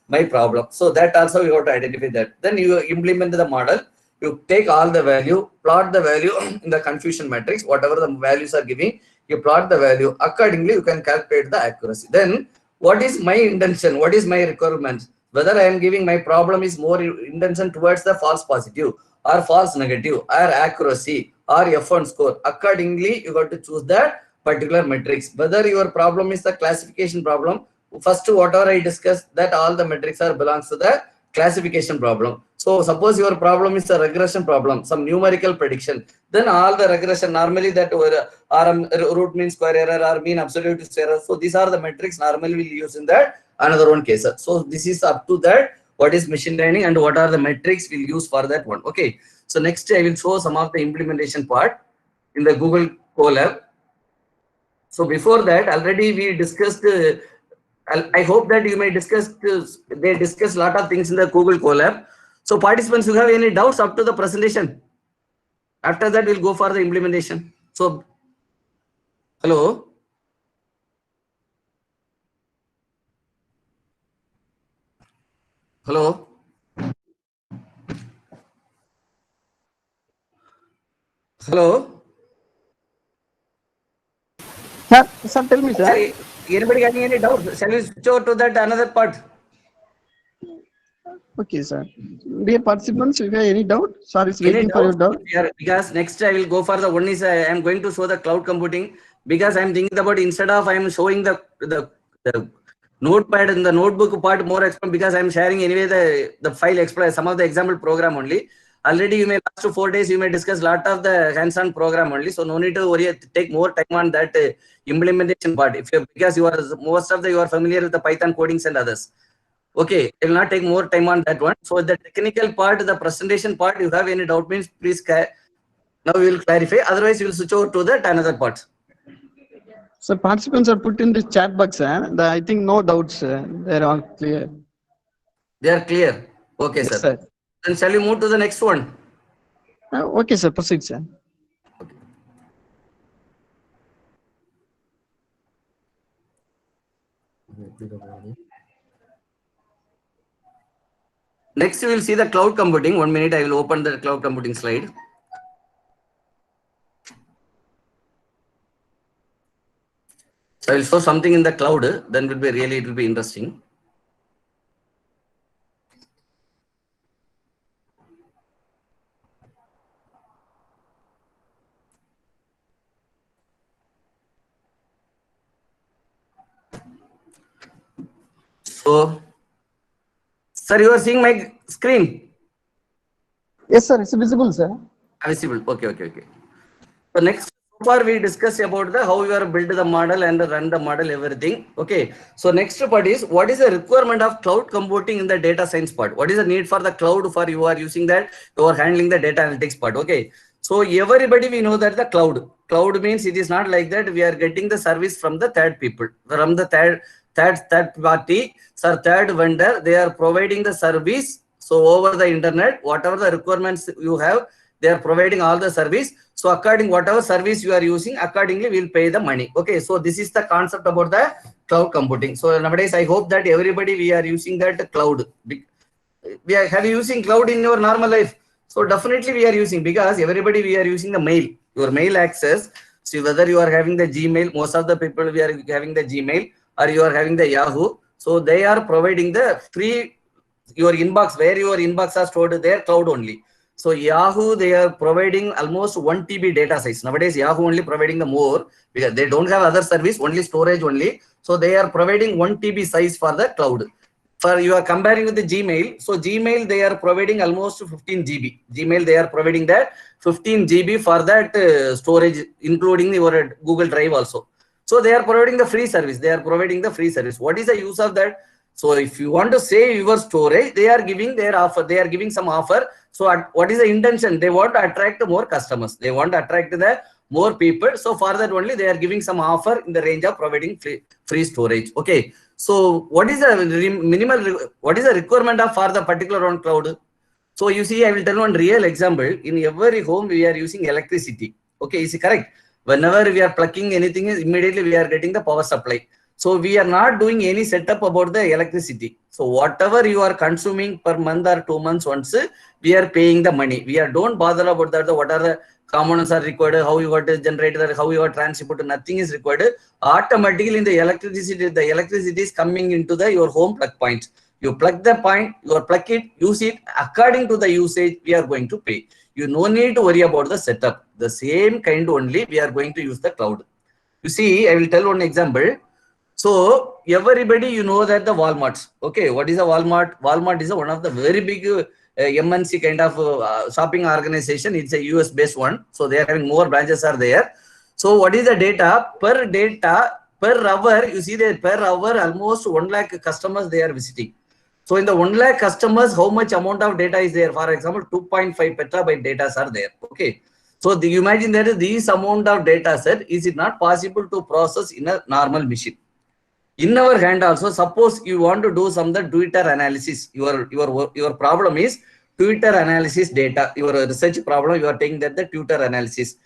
my problem? So that also you got to identify that. Then you implement the model. You take all the value, plot the value in the confusion matrix, whatever the values are giving, you plot the value. Accordingly, you can calculate the accuracy. Then what is my intention? What is my requirement? Whether I am giving my problem is more intention towards the false positive or false negative or accuracy or F1 score. Accordingly, you got to choose that particular metrics. Whether your problem is the classification problem, first whatever I discussed, that all the metrics are belongs to the classification problem. So suppose your problem is a regression problem, some numerical prediction, then all the regression normally that root mean square error or mean absolute error. So these are the metrics normally we'll use in that another one case. So this is up to that what is machine learning and what are the metrics we'll use for that one. Okay. So next I will show some of the implementation part in the Google Colab. So before that already we discussed. I hope that you may discuss. They discuss a lot of things in the Google Colab. So participants, you have any doubts up to the presentation? After that, we'll go for the implementation. So, hello. Hello. Hello. Sir, tell me, sir. Anybody getting any doubts? Shall we switch over to that another part? Okay, sir. Dear participants, if you have any doubt, sir is waiting for your doubt. Because next I will go for the one is I am going to show the cloud computing, because I am thinking about instead of I am showing the notepad and the notebook part more explain, because I am sharing anyway the file explain some of the example program only. Already you may last 4 days you may discuss lot of the hands-on program only, so no need to worry, take more time on that implementation part. If you because you are most of the you are familiar with the Python codings and others. Okay, I will not take more time on that one. So the technical part, the presentation part, you have any doubt means please now we will clarify. Otherwise, we will switch over to that another part. So participants are put in the chat box, sir. I think no doubts, they are all clear. They are clear. Okay, yes, sir. Then shall we move to the next one? Okay, sir. Proceed, sir. Okay. Next, we will see the cloud computing. 1 minute, I will open the cloud computing slide. So I will show something in the cloud. Then it will be interesting. So, sir, you are seeing my screen? Yes, sir. It's visible, sir. Visible. Okay. So next, so far we discussed about how you are build the model and run the model, everything. Okay. So next part is what is the requirement of cloud computing in the data science part? What is the need for the cloud for you are using that, you are handling the data analytics part? Okay. So everybody we know that the cloud means it is not like that we are getting the service from the third people, from the third party, sir, third vendor, they are providing the service. So over the internet, whatever the requirements you have, they are providing all the service. So according whatever service you are using, accordingly we'll pay the money. Okay, so this is the concept about the cloud computing. So nowadays I hope that everybody we are using that cloud. We are using cloud in your normal life. So definitely we are using, because everybody we are using the mail, your mail access. See whether you are having the Gmail, most of the people we are having the Gmail, or you are having the Yahoo. So they are providing the free, your inbox, where your inbox are stored, their cloud only. So Yahoo, they are providing almost 1 TB data size. Nowadays, Yahoo only providing the more, because they don't have other service, only storage only. So they are providing 1 TB size for the cloud. For you are comparing with the Gmail. So Gmail, they are providing almost 15 GB. Gmail, they are providing that 15 GB for that storage, including your Google Drive also. So they are providing the free service. They are providing the free service. What is the use of that? So if you want to save your storage, they are giving their offer. They are giving some offer. So what is the intention? They want to attract more customers. They want to attract the more people. So for that only, they are giving some offer in the range of providing free storage. Okay. So what is the minimal? What is the requirement of for the particular on cloud? So you see, I will tell one real example. In every home, we are using electricity. Okay, is it correct? Whenever we are plugging anything, immediately we are getting the power supply. So we are not doing any setup about the electricity. So whatever you are consuming per month or 2 months once, we are paying the money. We are don't bother about that. What are the components are required, how you got to generate that, how you are transport, nothing is required. Automatically in the electricity is coming into the your home plug point. You plug the point, you plug it, use it according to the usage. We are going to pay. You no need to worry about the setup. The same kind only we are going to use the cloud. You see, I will tell one example. So everybody, you know that the Walmart. Okay, what is a Walmart? Walmart is one of the very big MNC kind of shopping organization. It's a US based one. So they are having more branches are there. So what is the data per hour? You see that per hour almost 1 lakh customers they are visiting. So in the 1 lakh customers, how much amount of data is there? For example, 2.5 petabyte data are there. Okay. So you imagine that this amount of data set, is it not possible to process in a normal machine? In our hand also, suppose you want to do some the Twitter analysis. Your problem is Twitter analysis data. Your research problem, you are taking that the Twitter analysis.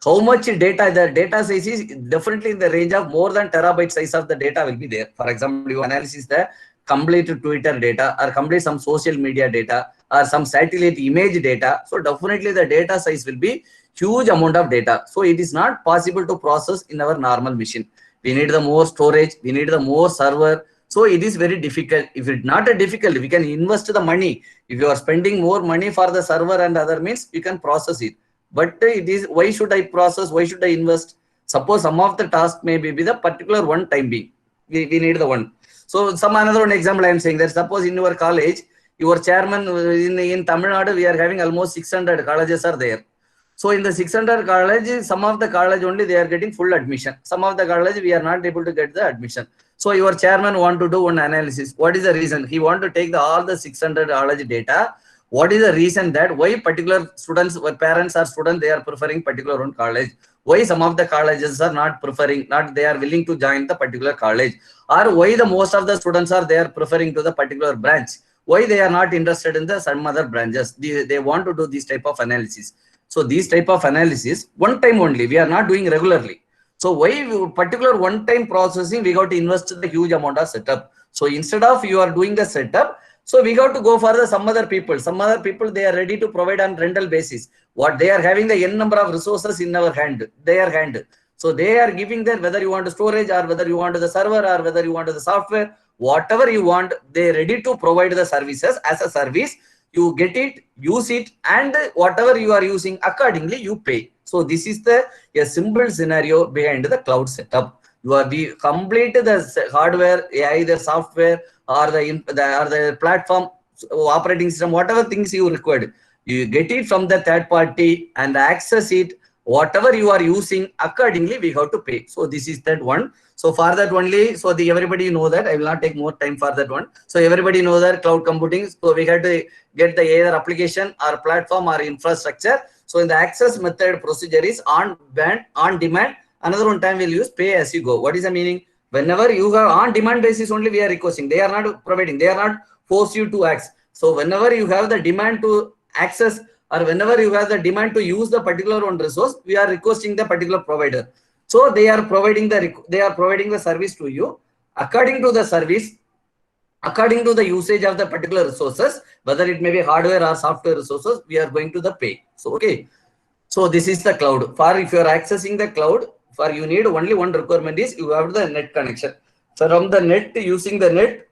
How much data? The data size is definitely in the range of more than terabyte size of the data will be there. For example, you analysis the complete Twitter data or complete some social media data or some satellite image data. So definitely the data size will be huge amount of data. So it is not possible to process in our normal machine. We need the more storage, we need the more server. So it is very difficult. If it's not a difficult, we can invest the money. If you are spending more money for the server and other means, you can process it. But it is, why should I process? Why should I invest? Suppose some of the task may be the particular one time being. We need the one. So some another one example I am saying that suppose in your college, your chairman in Tamil Nadu, we are having almost 600 colleges are there. So in the 600 college, some of the college only they are getting full admission. Some of the college we are not able to get the admission. So your chairman want to do one analysis. What is the reason? He want to take all the 600 college data. What is the reason that why particular students or parents or students, they are preferring particular one college? Why some of the colleges are not preferring, not they are willing to join the particular college? Or why the most of the students are they are preferring to the particular branch? Why they are not interested in the some other branches? They want to do this type of analysis. So these type of analysis, one time only, we are not doing regularly. So why particular one time processing, we got to invest the huge amount of setup. So instead of you are doing the setup, so we got to go for the some other people. Some other people, they are ready to provide on rental basis. What they are having the n number of resources in our hand, their hand. So they are giving that whether you want to storage or whether you want the server or whether you want the software, whatever you want, they are ready to provide the services as a service. You get it, use it, and whatever you are using accordingly you pay. So this is a simple scenario behind the cloud setup. We complete the hardware, either software or the platform operating system, whatever things you required, you get it from the third party and access it. Whatever you are using accordingly, we have to pay. So this is that one. So for that only, so everybody know that. I will not take more time for that one. So everybody know that cloud computing. So we have to get the either application or platform or infrastructure. So in the access method procedure is on demand. Another one time we'll use pay as you go. What is the meaning? Whenever you are on demand basis only, we are requesting. They are not providing. They are not force you to access. So whenever you have the demand to access or whenever you have the demand to use the particular one resource, we are requesting the particular provider. So they are providing the service to you according to the service, according to the usage of the particular resources, whether it may be hardware or software resources, we are going to the pay. So okay. So this is the cloud. For if you are accessing the cloud, for you need only one requirement is you have the net connection. from the net, using the net,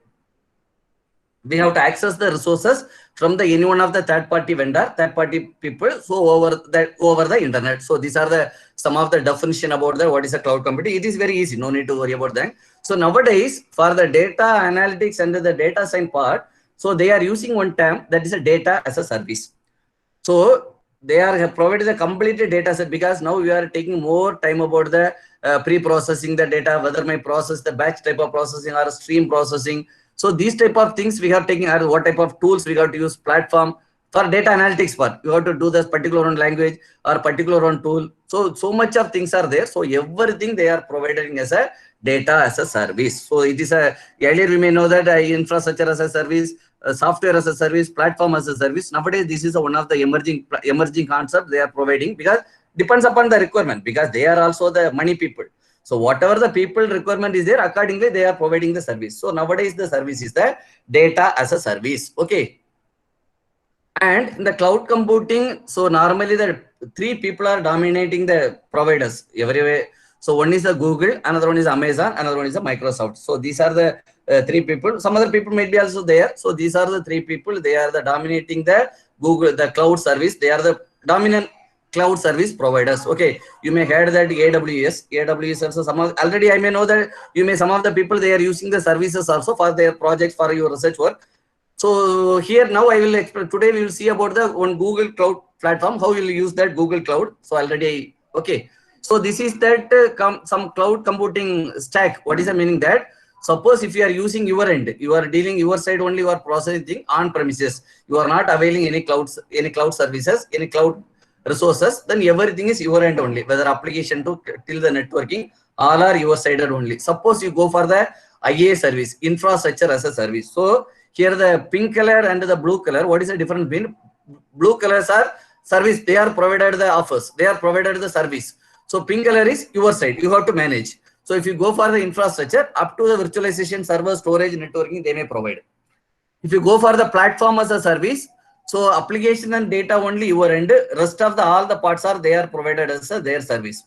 we have to access the resources from the any one of the third party vendor, third party people, so over the internet. So these are the some of the definition about the what is a cloud computing. It is very easy, no need to worry about that. So nowadays, for the data analytics and the data science part, so they are using one term, that is a data as a service. So they are providing the complete data set, because now we are taking more time about the pre-processing the data, whether my process the batch type of processing or stream processing. So these type of things we have taken, or what type of tools we have to use platform for data analytics part. You have to do this particular one language or particular one tool. So much of things are there. So everything they are providing as a data as a service. So it is a, earlier we may know that infrastructure as a service, software as a service, platform as a service. Nowadays, this is one of the emerging concepts they are providing, because depends upon the requirement, because they are also the money people. So whatever the people requirement is there, accordingly they are providing the service. So nowadays the service is the data as a service. Okay. And in the cloud computing, so normally the three people are dominating the providers everywhere. So one is the Google, another one is Amazon, another one is the Microsoft. So these are the three people. Some other people might be also there. So these are the three people. They are the dominating the Google, the cloud service. They are the dominant cloud service providers. Okay, you may heard that AWS also some of, already I may know that you may, some of the people they are using the services also for their projects, for your research work. So here now I will explain, today we will see about the one Google Cloud platform, how you will use that Google Cloud. So already, okay. So this is that some cloud computing stack. What is the meaning that? Suppose if you are using your end, you are dealing your side only, you are processing on premises. You are not availing any cloud services, any cloud resources, then everything is your end only, whether application to till the networking, all are your side only. Suppose you go for the IA service, infrastructure as a service. So here the pink color and the blue color, what is the difference between? Blue colors are service, they are provided the offers, they are provided the service. So pink color is your side, you have to manage. So if you go for the infrastructure, up to the virtualization, server, storage, networking, they may provide. If you go for the platform as a service, so application and data only your end, rest of the all the parts are they are provided as their service.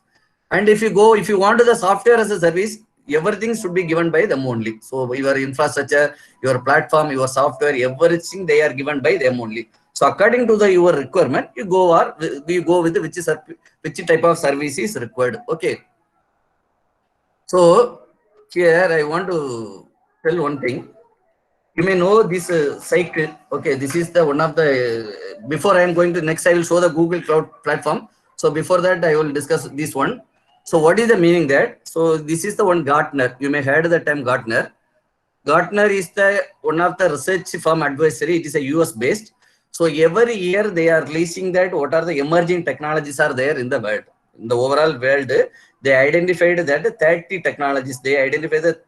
And if you want the software as a service, everything should be given by them only. So your infrastructure, your platform, your software, everything they are given by them only. So according to your requirement, you go with which type of service is required. Okay. So here I want to tell one thing. You may know this cycle. Okay, this is the one of the, before I am going to next, I will show the Google Cloud platform. So before that, I will discuss this one. So what is the meaning that? So this is the one Gartner. You may heard the term Gartner. Gartner is the one of the research firm advisory. It is a US based. So every year they are releasing that what are the emerging technologies are there in the world. In the overall world, they identified that 30 technologies. They identified the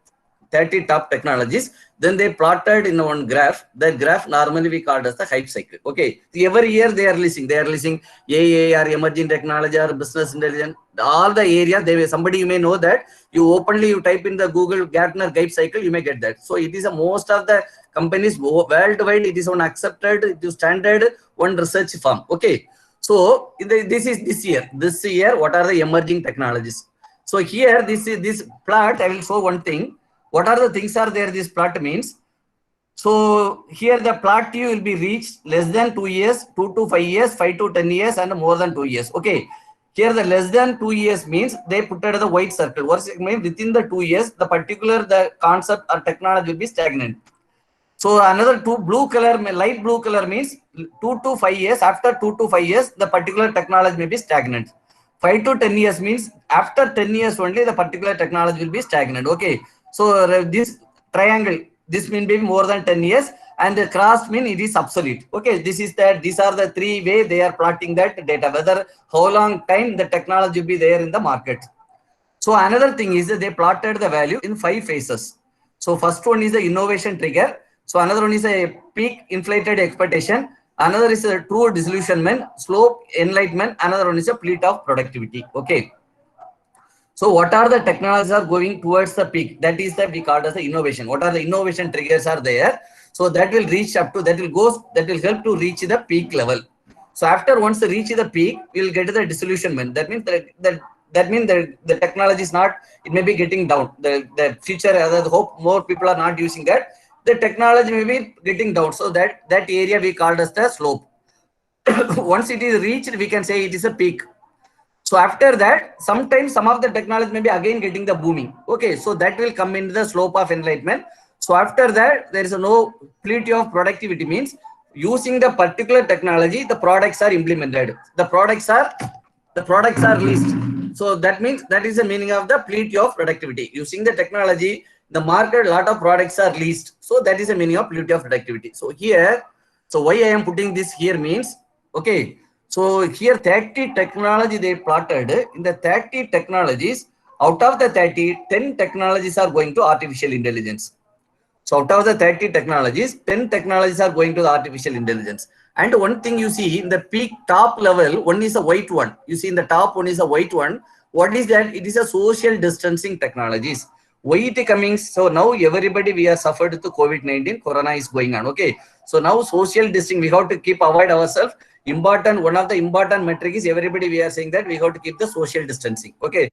30 top technologies. Then they plotted in one graph. That graph normally we call as the hype cycle. Okay. Every year they are releasing. They are releasing AI or emerging technology or business intelligence. All the area somebody you may know that you type in the Google Gartner hype cycle, you may get that. So it is a most of the companies worldwide. It is one accepted, it is standard one research firm. Okay. So this is this year. This year, what are the emerging technologies? So here this plot. I will show one thing. What are the things are there? This plot means. So here the plot T will be reached less than 2 years, 2 to 5 years, 5 to 10 years, and more than 2 years. Okay. Here the less than 2 years means they put at the white circle. What it means? Within the 2 years, the concept or technology will be stagnant. So another light blue color means 2 to 5 years. After 2 to 5 years, the particular technology may be stagnant. 5 to 10 years means after 10 years only the particular technology will be stagnant. Okay. So this triangle, this mean be more than 10 years, and the cross mean it is obsolete. Okay. These are the three way they are plotting that data, whether how long time the technology will be there in the market. So another thing is that they plotted the value in 5 phases. So first one is the innovation trigger. So another one is a peak inflated expectation. Another is a true disillusionment, slope enlightenment. Another one is a fleet of productivity. Okay. So what are the technologies are going towards the peak? That is that we call as the innovation. What are the innovation triggers are there? So that will reach up to, that will help to reach the peak level. So after once they reach the peak, we will get the disillusionment. That means that that means the technology is not, it may be getting down. The future, the hope more people are not using that, the technology may be getting down. So that area we called as the slope. Once it is reached, we can say it is a peak. So after that, sometimes some of the technology may be again getting the booming. Okay, so that will come into the slope of enlightenment. So after that, there is no plateau of productivity, means using the particular technology, the products are implemented. The products are released. So that means that is the meaning of the plateau of productivity. Using the technology, the market, lot of products are released. So that is the meaning of plateau of productivity. So here, so why I am putting this here means, okay, so here 30 technology they plotted. In the 30 technologies, out of the 30, 10 technologies are going to artificial intelligence. So out of the 30 technologies, 10 technologies are going to the artificial intelligence. And one thing you see in the peak top level, one is a white one. You see in the top one is a white one. What is that? It is a social distancing technologies. Why it coming? So now everybody we are suffered to COVID-19, Corona is going on. Okay. So now social distancing, we have to keep avoid ourselves. Important, one of the important metric is everybody we are saying that we have to keep the social distancing. Okay.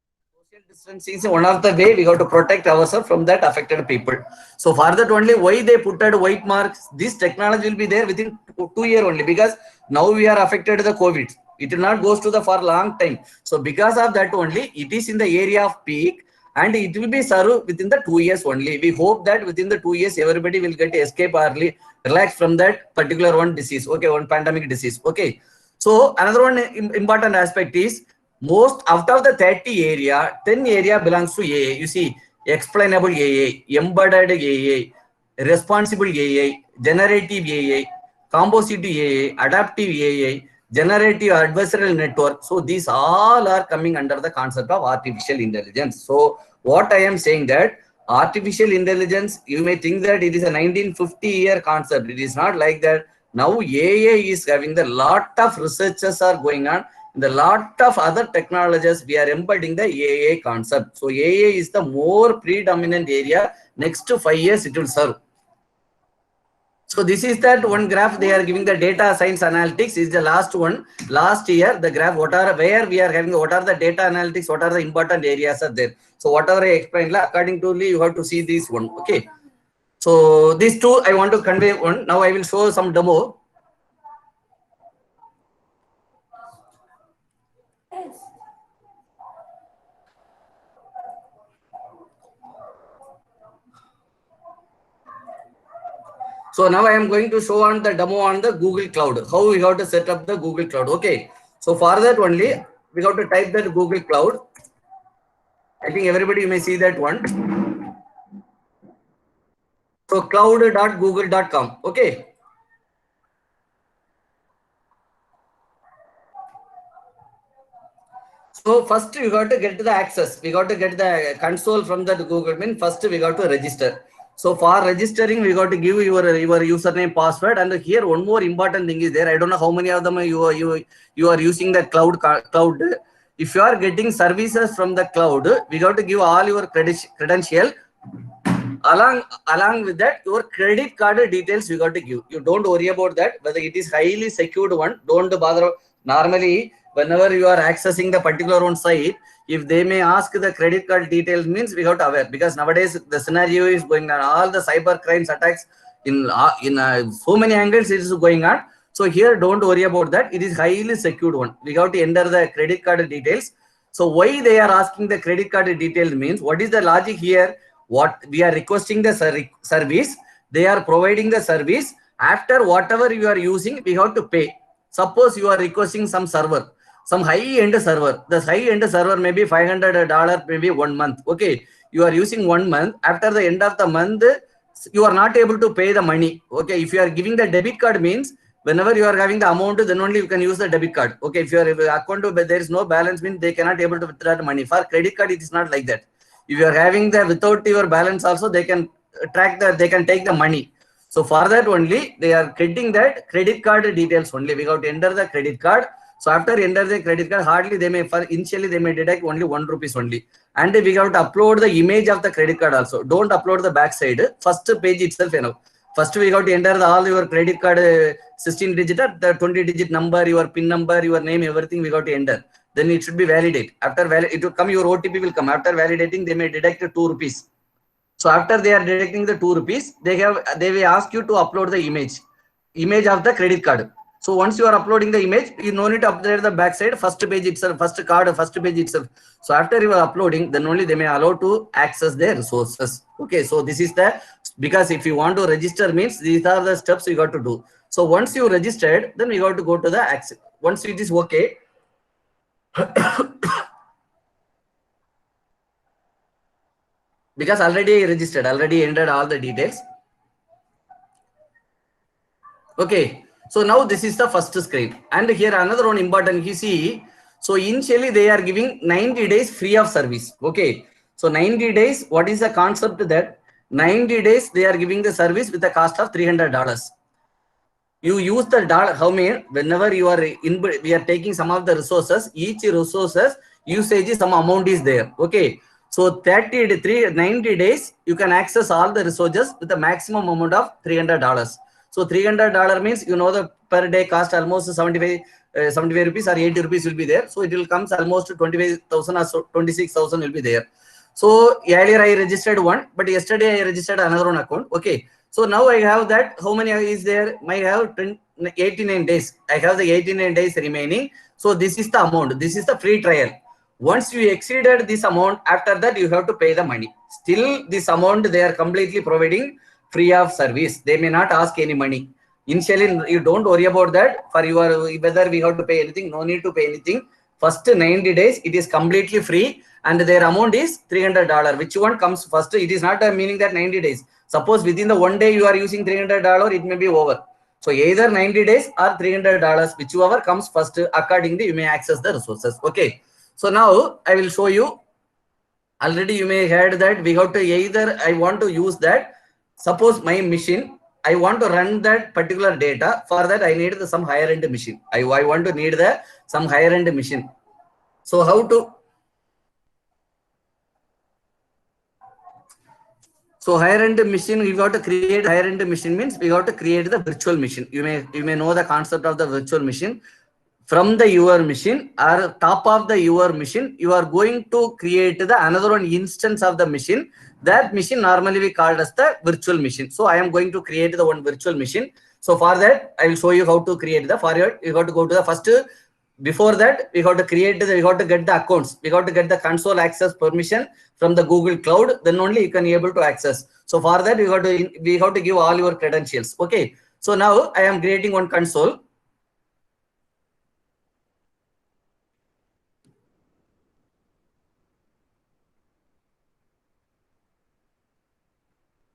Social distancing is one of the way we have to protect ourselves from that affected people. So for that only, why they put at white marks, this technology will be there within 2 years only, because now we are affected the COVID. It will not goes to the for long time. So because of that only, it is in the area of peak and it will be served within the 2 years only. We hope that within the 2 years, everybody will get escape early, relax from that particular one disease. Okay, one pandemic disease. Okay. So another one important aspect is, most out of the 30 area, 10 area belongs to AA. You see, explainable AA, embedded AA, responsible AA, generative AA, compositive AA, adaptive AA, generative adversarial network. So these all are coming under the concept of artificial intelligence. So what I am saying that artificial intelligence, you may think that it is a 1950-year concept. It is not like that. Now AA is having the lot of researches are going on. The lot of other technologies we are embedding the AA concept. So AA is the more predominant area. Next to 5 years it will serve. So this is that one graph they are giving, the data science analytics is the last one. Last year the graph, what are where we are having, what are the data analytics, what are the important areas are there. So whatever I explained, according to you have to see this one. Okay. So these two I want to convey one. Now I will show some demo. So now I am going to show on the demo on the Google Cloud, how we have to set up the Google Cloud. Okay. So for that only, we have to type that Google Cloud. I think everybody, you may see that one. So cloud.google.com. Okay. So first we got to get the access. We got to get the console from the Google. Mean first we got to register. So for registering, we got to give your username, password, and here one more important thing is there. I don't know how many of them you are using the cloud. If you are getting services from the cloud, we got to give all your credential. Along with that, your credit card details we got to give. You don't worry about that. Whether it is highly secured one, don't bother. Normally, whenever you are accessing the particular one site, if they may ask the credit card details, means we got to aware, because nowadays the scenario is going on. All the cyber crimes attacks in so many angles it is going on. So here, don't worry about that. It is highly secured one. We got to enter the credit card details. So why they are asking the credit card details means, what is the logic here? What we are requesting the service, they are providing the service. After whatever you are using, we have to pay. Suppose you are requesting some server, some high-end server. The high-end server may be $500, maybe 1 month. Okay, you are using 1 month. After the end of the month, you are not able to pay the money. Okay, if you are giving the debit card means, whenever you are having the amount, then only you can use the debit card. Okay, if your account there is no balance, means they cannot able to withdraw the money. For credit card, it is not like that. If you are having the without your balance also, they can track that, they can take the money. So for that only, they are getting that credit card details only. We got to enter the credit card. So after enter the credit card, hardly they may, initially they may deduct only 1 rupees only. And we got to upload the image of the credit card also. Don't upload the back side. First page itself, First we got to enter all your credit card 16 digit or the 20 digit number, your PIN number, your name, everything we got to enter. then it should be validate. After it will come, your OTP will come. After validating, they may deduct 2 rupees. So after they are deducting the 2 rupees, they will ask you to upload the image of the credit card. So once you are uploading the image, you no need to update the backside, first page itself, first page itself. So after you are uploading, then only they may allow to access their resources. Okay, so this is the, because if you want to register means these are the steps you got to do. So once you registered, then we got to go to the access. Once it is okay, because already I registered, already entered all the details. Okay, so now this is the first screen, and here another one important you see. So initially they are giving 90 days free of service. Okay, so 90 days, what is the concept that 90 days they are giving the service with the cost of $300. You use the dollar, how many, whenever you are in, we are taking some of the resources, each resources usage, some amount is there. Okay, so 90 days you can access all the resources with the maximum amount of $300. So $300 means, you know, the per day cost almost 75 rupees or 80 rupees will be there. So it will comes almost 25,000 or 26,000 will be there. So earlier I registered one, but yesterday I registered another one account. Okay, so now I have that. How many is there? I have 89 days. I have the 89 days remaining. So this is the amount. This is the free trial. Once you exceeded this amount, after that you have to pay the money. Still this amount they are completely providing free of service. They may not ask any money. Initially, you don't worry about that. For your, whether we have to pay anything, no need to pay anything. First 90 days, it is completely free, and their amount is $300. Which one comes first? It is not meaning that 90 days. Suppose within the one day you are using $300, it may be over. So either 90 days or $300, whichever comes first, accordingly you may access the resources. Okay. So now I will show you. Already you may heard that we have to either, I want to use that. Suppose my machine, I want to run that particular data. For that, I need some higher end machine. I want to need some higher end machine. So how to? So higher end machine, we got to create higher end machine means we got to create the virtual machine. You may know the concept of the virtual machine. From the your machine or top of the your machine, you are going to create the another one instance of the machine. That machine normally we called as the virtual machine. So I am going to create the one virtual machine. So for that, I will show you how to create the forward. You got to go to the first. Before that, we got to create we got to get the accounts. We got to get the console access permission from the Google Cloud. Then only you can be able to access. So for that, we got to give all your credentials. Okay. So now I am creating one console.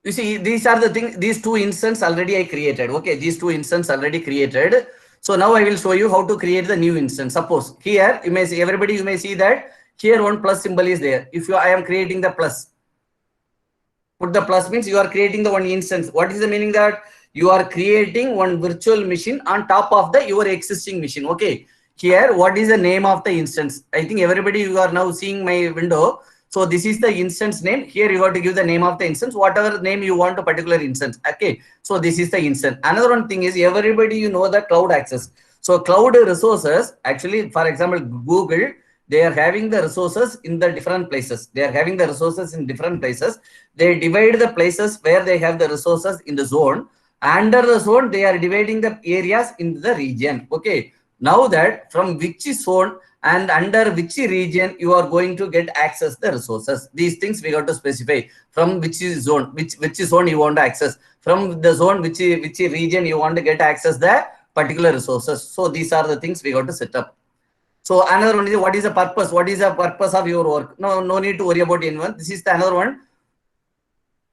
You see, these are the things, these two instances already I created. Okay, these two instances already created. So now I will show you how to create the new instance. Suppose here you may see, everybody you may see that here one plus symbol is there. If I am creating the plus, put the plus means you are creating the one instance. What is the meaning that you are creating one virtual machine on top of your existing machine? Okay, here what is the name of the instance? I think everybody, you are now seeing my window. So this is the instance name. Here you have to give the name of the instance, whatever name you want to particular instance. Okay, so this is the instance. Another one thing is, everybody you know the cloud access. So cloud resources, actually, for example, Google, they are having the resources in the different places. They are having the resources in different places. They divide the places where they have the resources in the zone. Under the zone, they are dividing the areas in the region. Okay, now that from which zone and under which region you are going to get access the resources, these things we got to specify. From which zone, which zone you want to access, from the zone which region you want to get access the particular resources. So these are the things we got to set up. So another one is, what is the purpose? What is the purpose of your work? No need to worry about anyone. This is the another one.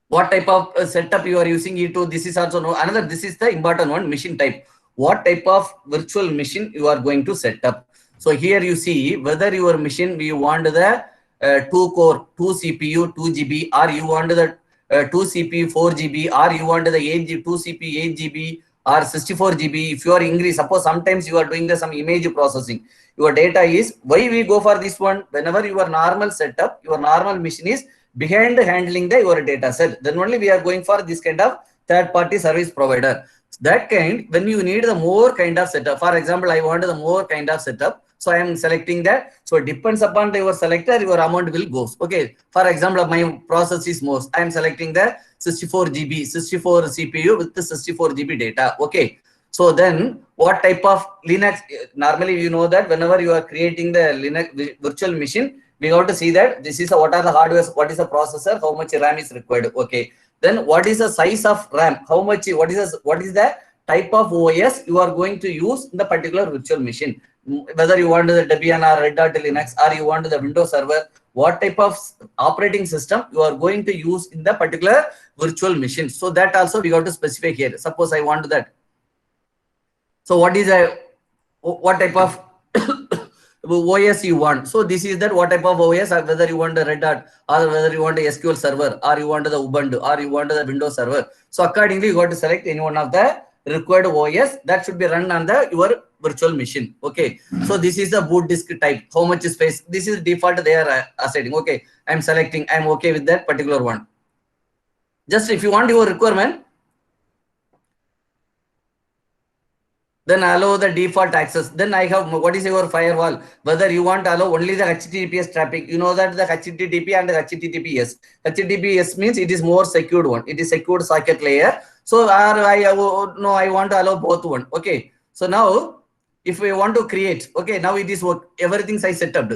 What type of setup you are using it to? This is also another. This is the important one, machine type. What type of virtual machine you are going to set up? So here you see whether your machine, you want the 2 core, 2 CPU, 2 GB, or you want the 2 CPU, 4 GB, or you want the 2 CPU, 8 GB, or 64 GB. If you are English, suppose sometimes you are doing some image processing. Your data is, why we go for this one? Whenever your normal setup, your normal machine is behind handling your data set, then only we are going for this kind of third-party service provider. That kind, when you need the more kind of setup, for example, I want the more kind of setup. So I am selecting that. So it depends upon your selector, your amount will go. Okay. For example, my process is most. I am selecting the 64 GB, 64 CPU with the 64 GB data. Okay. So then what type of Linux, normally you know that whenever you are creating the Linux virtual machine, we have to see that this is what are the hardware, what is the processor, how much RAM is required. Okay. Then what is the size of RAM? How much? What is the type of OS you are going to use in the particular virtual machine? Whether you want the Debian or Red Hat Linux or you want the Windows Server, what type of operating system you are going to use in the particular virtual machine? So that also we got to specify here. Suppose I want that. So what type of OS you want? So this is that what type of OS, whether you want the Red Hat or whether you want the SQL Server or you want the Ubuntu or you want the Windows Server. So accordingly, you got to select any one of the required OS that should be run on your virtual machine. Okay. So this is the boot disk type. How much space? This is default they are assigning. Okay. I'm selecting. I'm okay with that particular one. Just if you want your requirement, then allow the default access. Then I have what is your firewall, whether you want to allow only the HTTPS traffic. You know that the HTTP and the HTTPS. HTTPS means it is more secured one. It is secured socket layer. So I want to allow both one. Okay. So now if we want to create, okay, now it is what everything I set up.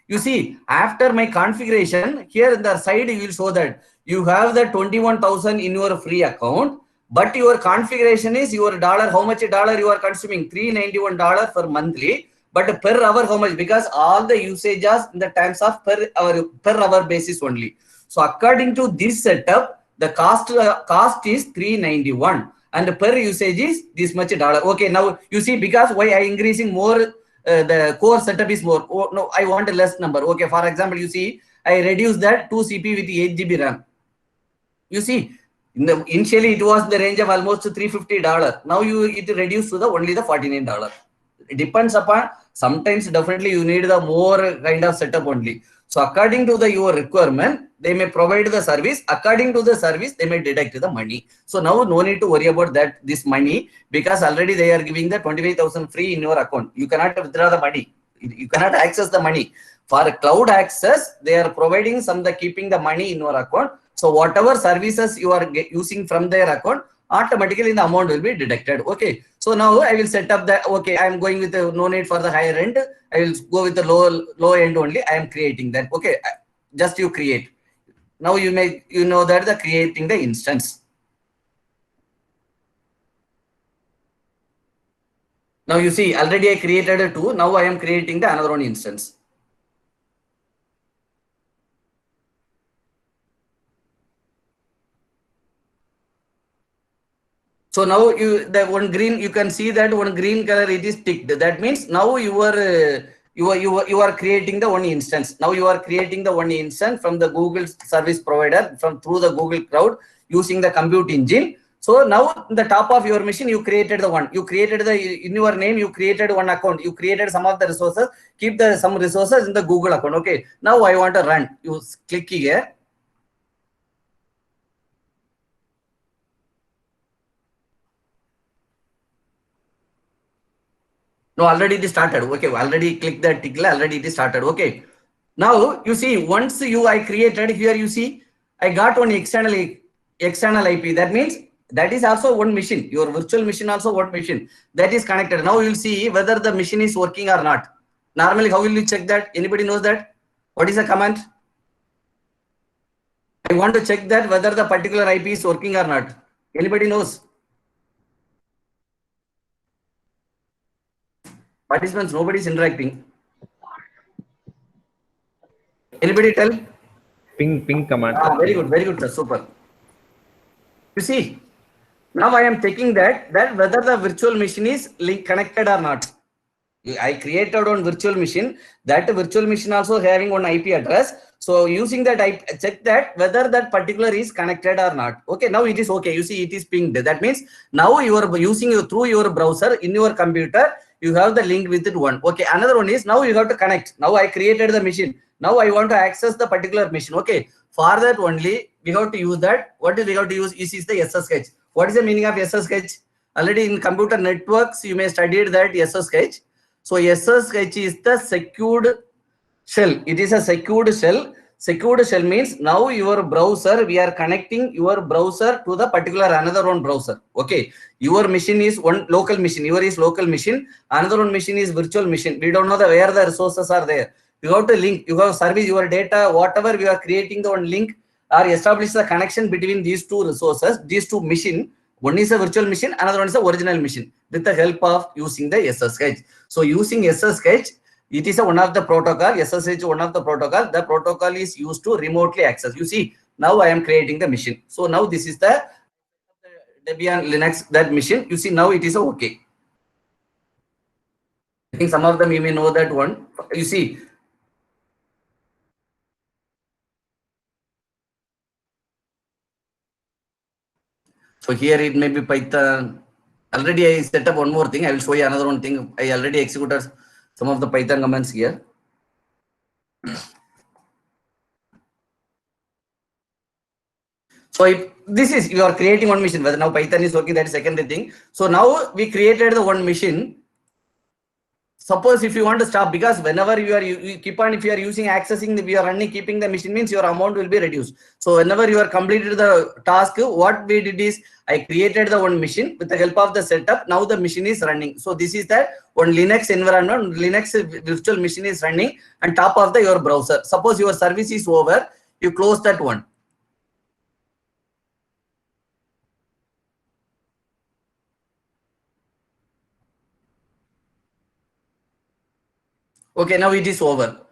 You see, after my configuration, here in the side you will show that you have the 21,000 in your free account. But your configuration is your dollar, how much dollar you are consuming, $391 per monthly, but per hour how much? Because all the usages in the terms of per hour basis only. So according to this setup, the cost is 391 and per usage is this much dollar. Okay, now you see because why I increasing more, the core setup is more. Oh, no, I want a less number. Okay, for example, you see I reduce that 2 CP with 8 GB RAM. You see. Initially, it was in the range of almost $350. Now it reduced to only the $49. It depends upon, sometimes definitely you need the more kind of setup only. So according to your requirement, they may provide the service. According to the service, they may deduct the money. So now no need to worry about this money because already they are giving the 25,000 free in your account. You cannot withdraw the money. You cannot access the money. For cloud access, they are providing keeping the money in your account. So whatever services you are using from their account, automatically the amount will be deducted. Okay. So now I will set up that. Okay, I am going with the no need for the higher end. I will go with the low end only. I am creating that. Okay. Just you create. Now you know that the creating the instance. Now you see already I created a 2. Now I am creating the another one instance. So now the one green, you can see that one green color it is ticked. That means now you are creating the one instance. Now you are creating the one instance from the Google service provider through the Google Cloud using the compute engine. So now in the top of your machine you created the one. You created in your name you created one account. You created some of the resources. Keep some resources in the Google account. Okay. Now I want to run. You click here. No, already it is started. Okay, already click that tick. Already it is started. Okay. Now you see once I created here, you see I got one external IP. That means that is also one machine. Your virtual machine also one machine that is connected. Now you will see whether the machine is working or not. Normally, how will you check that? Anybody knows that? What is the command? I want to check that whether the particular IP is working or not. Anybody knows? Participants, nobody is interacting. Anybody tell? Ping command. Very good, sir. Super. You see, now I am checking that whether the virtual machine is connected or not. I created one virtual machine. That virtual machine also having one IP address. So using that, I check that whether that particular is connected or not. Okay, now it is okay. You see, it is pinged. That means now you are using through your browser in your computer. You have the link with it one. Okay, another one is now you have to connect. Now I created the machine. Now I want to access the particular machine. Okay, for that only we have to use that. What is we have to use? This is the SSH. What is the meaning of SSH? Already in computer networks, you may studied that SSH. So SSH is the secured shell. It is a secured shell. Secured shell means now your browser, we are connecting your browser to the particular another one browser. Okay. Your machine is one local machine. Your is local machine. Another one machine is virtual machine. We don't know where the resources are there. You have to link, you have service your data, whatever we are creating the one link or establish the connection between these two resources, these two machine. One is a virtual machine, another one is the original machine with the help of using the SSH. So using SSH, it is one of the protocol, SSH one of the protocol. The protocol is used to remotely access. You see, now I am creating the machine. So now this is the Debian Linux, that machine. You see, now it is okay. I think some of them you may know that one. You see, so here it may be Python. Already I set up one more thing. I will show you another one thing. I already executed some of the Python commands here. So if this is, you are creating one machine, whether now Python is working, that is secondary thing. So now we created the one machine. Suppose if you want to stop, because whenever you keep on, if you are using accessing, we are running, keeping the machine means your amount will be reduced. So whenever you are completed the task, what we did is I created the one machine with the help of the setup. Now the machine is running. So this is that one Linux environment, Linux virtual machine is running on top of your browser. Suppose your service is over, you close that one. Okay, now it is over.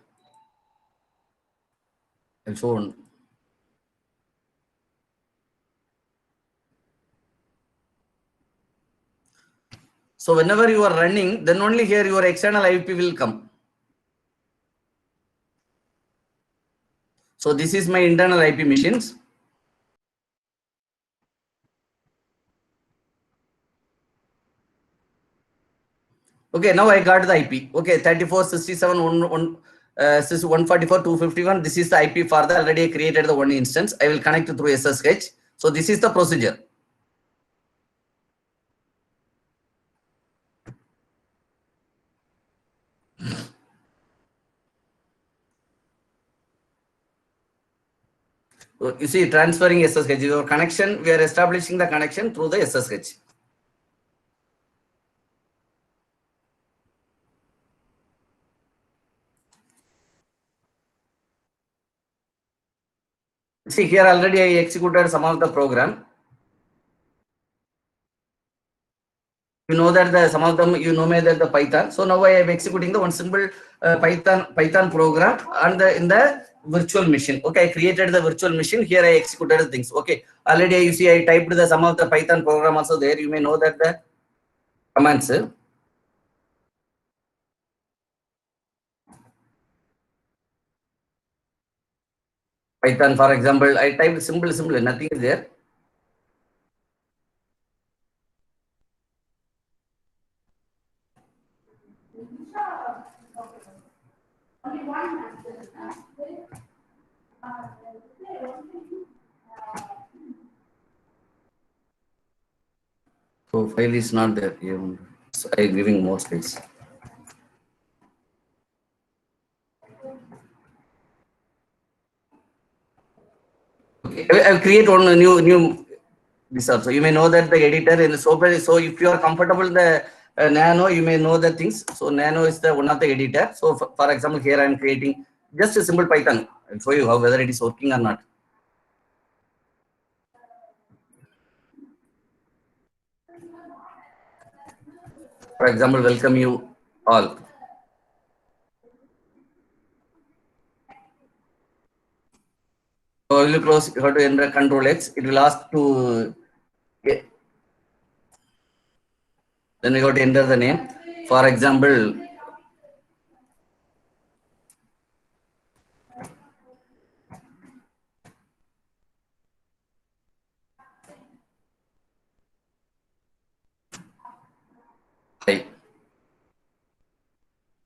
And so on. So whenever you are running, then only here your external IP will come. So this is my internal IP machines. Okay, now I got the IP. Okay, 3467 144 251. This is the IP for the already created the one instance. I will connect through SSH. So this is the procedure. So you see, transferring SSH. Your connection, we are establishing the connection through the SSH. See, here already I executed some of the program. You know that some of them you know me that the Python. So now I am executing the one simple Python program and in the virtual machine. Okay, I created the virtual machine. Here I executed the things. Okay, already you see I typed the some of the Python program also there. You may know that the commands. Python, for example, I typed simple, nothing is there. So file is not there. So I am giving more space. Okay, I will create one new this also. You may know that the editor in the software. So if you are comfortable the Nano, you may know the things. So Nano is the one of the editor. So for example, here I am creating just a simple Python. I'll show you how whether it is working or not. For example, welcome you all. So you close, you have to enter Control X. It will ask to, then you have to enter the name. For example,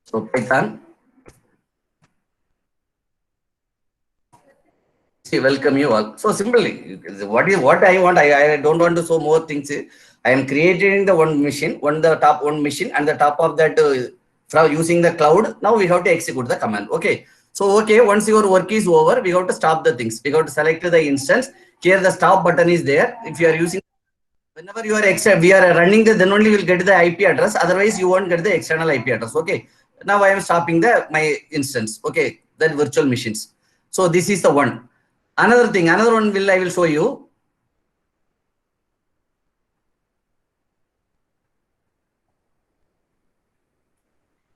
so Python. Welcome you all. So simply, what I want? I don't want to show more things. I am creating the one machine, one machine, and the top of that from using the cloud. Now we have to execute the command. Okay. So okay, once your work is over, we have to stop the things. We have to select the instance. Here the stop button is there. If you are using, whenever you are we are running the, then only will get the IP address. Otherwise, you won't get the external IP address. Okay. Now I am stopping the my instance. Okay, that virtual machines. So this is the one. Another one I will show you.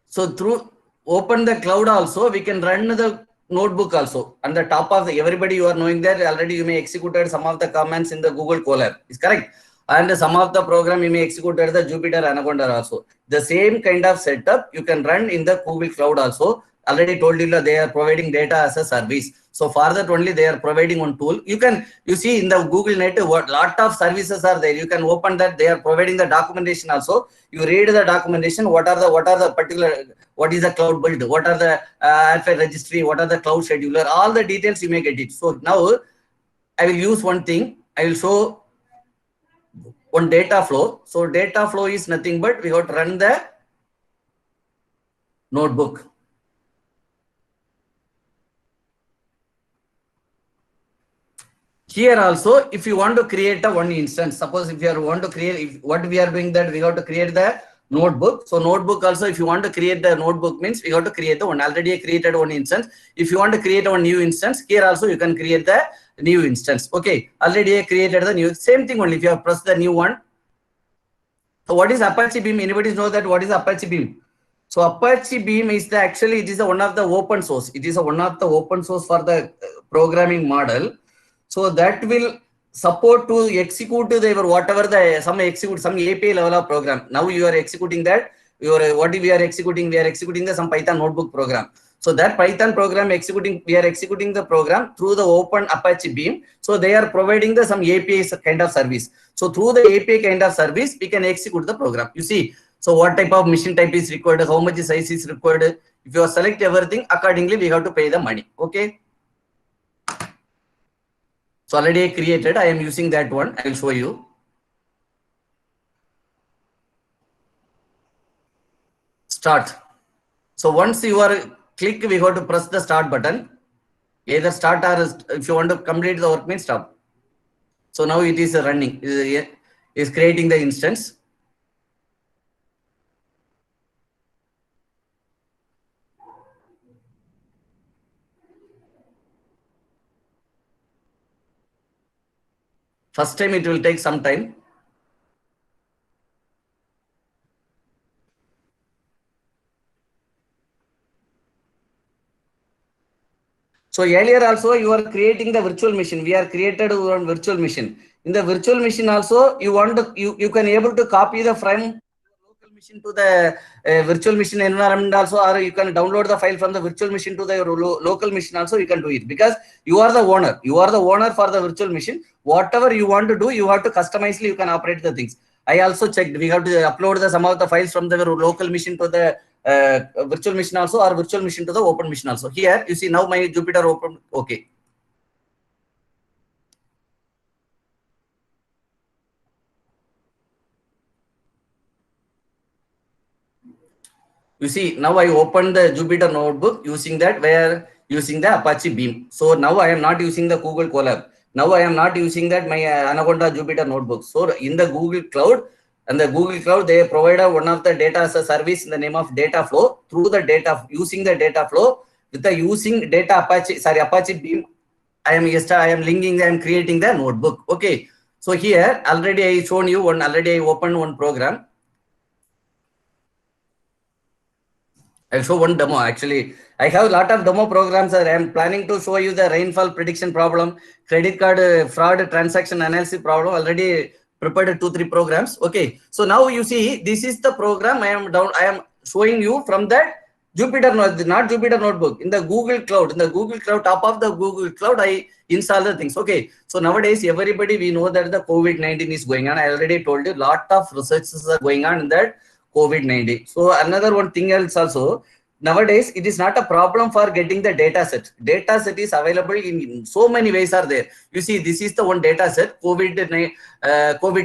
So through open the cloud also, we can run the notebook also. On the top of the, everybody you are knowing that already you may executed some of the commands in the Google Colab. Is correct. And some of the program you may executed the Jupyter Anaconda also. The same kind of setup you can run in the Google Cloud also. Already told you that they are providing data as a service. So for that only they are providing one tool. You see in the Google Net what lot of services are there. You can open that. They are providing the documentation also. You read the documentation. What are the particular, what is the cloud build? What are the alpha registry? What are the cloud scheduler? All the details you may get it. So now I will use one thing. I will show one data flow. So data flow is nothing but we have to run the notebook. Here also, if you want to create a one instance, suppose if you want to create, what we are doing that we have to create the notebook. So notebook also, if you want to create the notebook means we have to create the one. Already I created one instance. If you want to create one new instance, here also you can create the new instance. Okay, already I created the new, same thing only. If you have pressed the new one. So what is Apache Beam? Anybody know that what is Apache Beam? So Apache Beam is actually it is one of the open source. It is one of the open source for the programming model. So that will support to execute the whatever the some API level of program. Now you are executing that. What we are executing? We are executing the some Python notebook program. So that Python program we are executing the program through the open Apache Beam. So they are providing the some API kind of service. So through the API kind of service, we can execute the program. You see, so what type of machine type is required, how much size is required. If you select everything accordingly, we have to pay the money. Okay. So already I created, I am using that one. I will show you. Start. So once you are click, we have to press the start button. Either start or if you want to complete the work means stop. So now it is running, is creating the instance. First time it will take some time. So earlier also you are creating the virtual machine. We are created one virtual machine. In the virtual machine also you want to you can able to copy the from local machine to the virtual machine environment also, or you can download the file from the virtual machine to the local machine also. You can do it because you are the owner. You are the owner for the virtual machine. Whatever you want to do, you have to customizely you can operate the things. I also checked. We have to upload some of the files from the local machine to the virtual machine also, or virtual machine to the open machine also. Here you see now my Jupyter open. Okay. You see now I opened the Jupyter notebook using that, where using the Apache Beam. So now I am not using the Google Colab. Now I am not using that my Anaconda Jupyter notebook. So in the Google Cloud, and the Google Cloud, they provide one of the data as a service in the name of data flow. Through the data, using the data flow with the using data Apache Beam, I am linking, I am creating the notebook. Okay. So here already I shown you one, already I opened one program. I'll show one demo. Actually, I have a lot of demo programs. I am planning to show you the rainfall prediction problem, credit card fraud transaction analysis problem. Already prepared 2-3 programs. Okay. So now you see, this is the program I am showing you from that Jupyter, not Jupyter notebook, in the Google Cloud. In the Google Cloud, top of the Google Cloud, I install the things. Okay. So nowadays, everybody, we know that the COVID-19 is going on. I already told you, lot of researches are going on in that COVID-19. So another one thing else also, nowadays it is not a problem for getting the data set. Data set is available in so many ways are there. You see, this is the one data set, COVID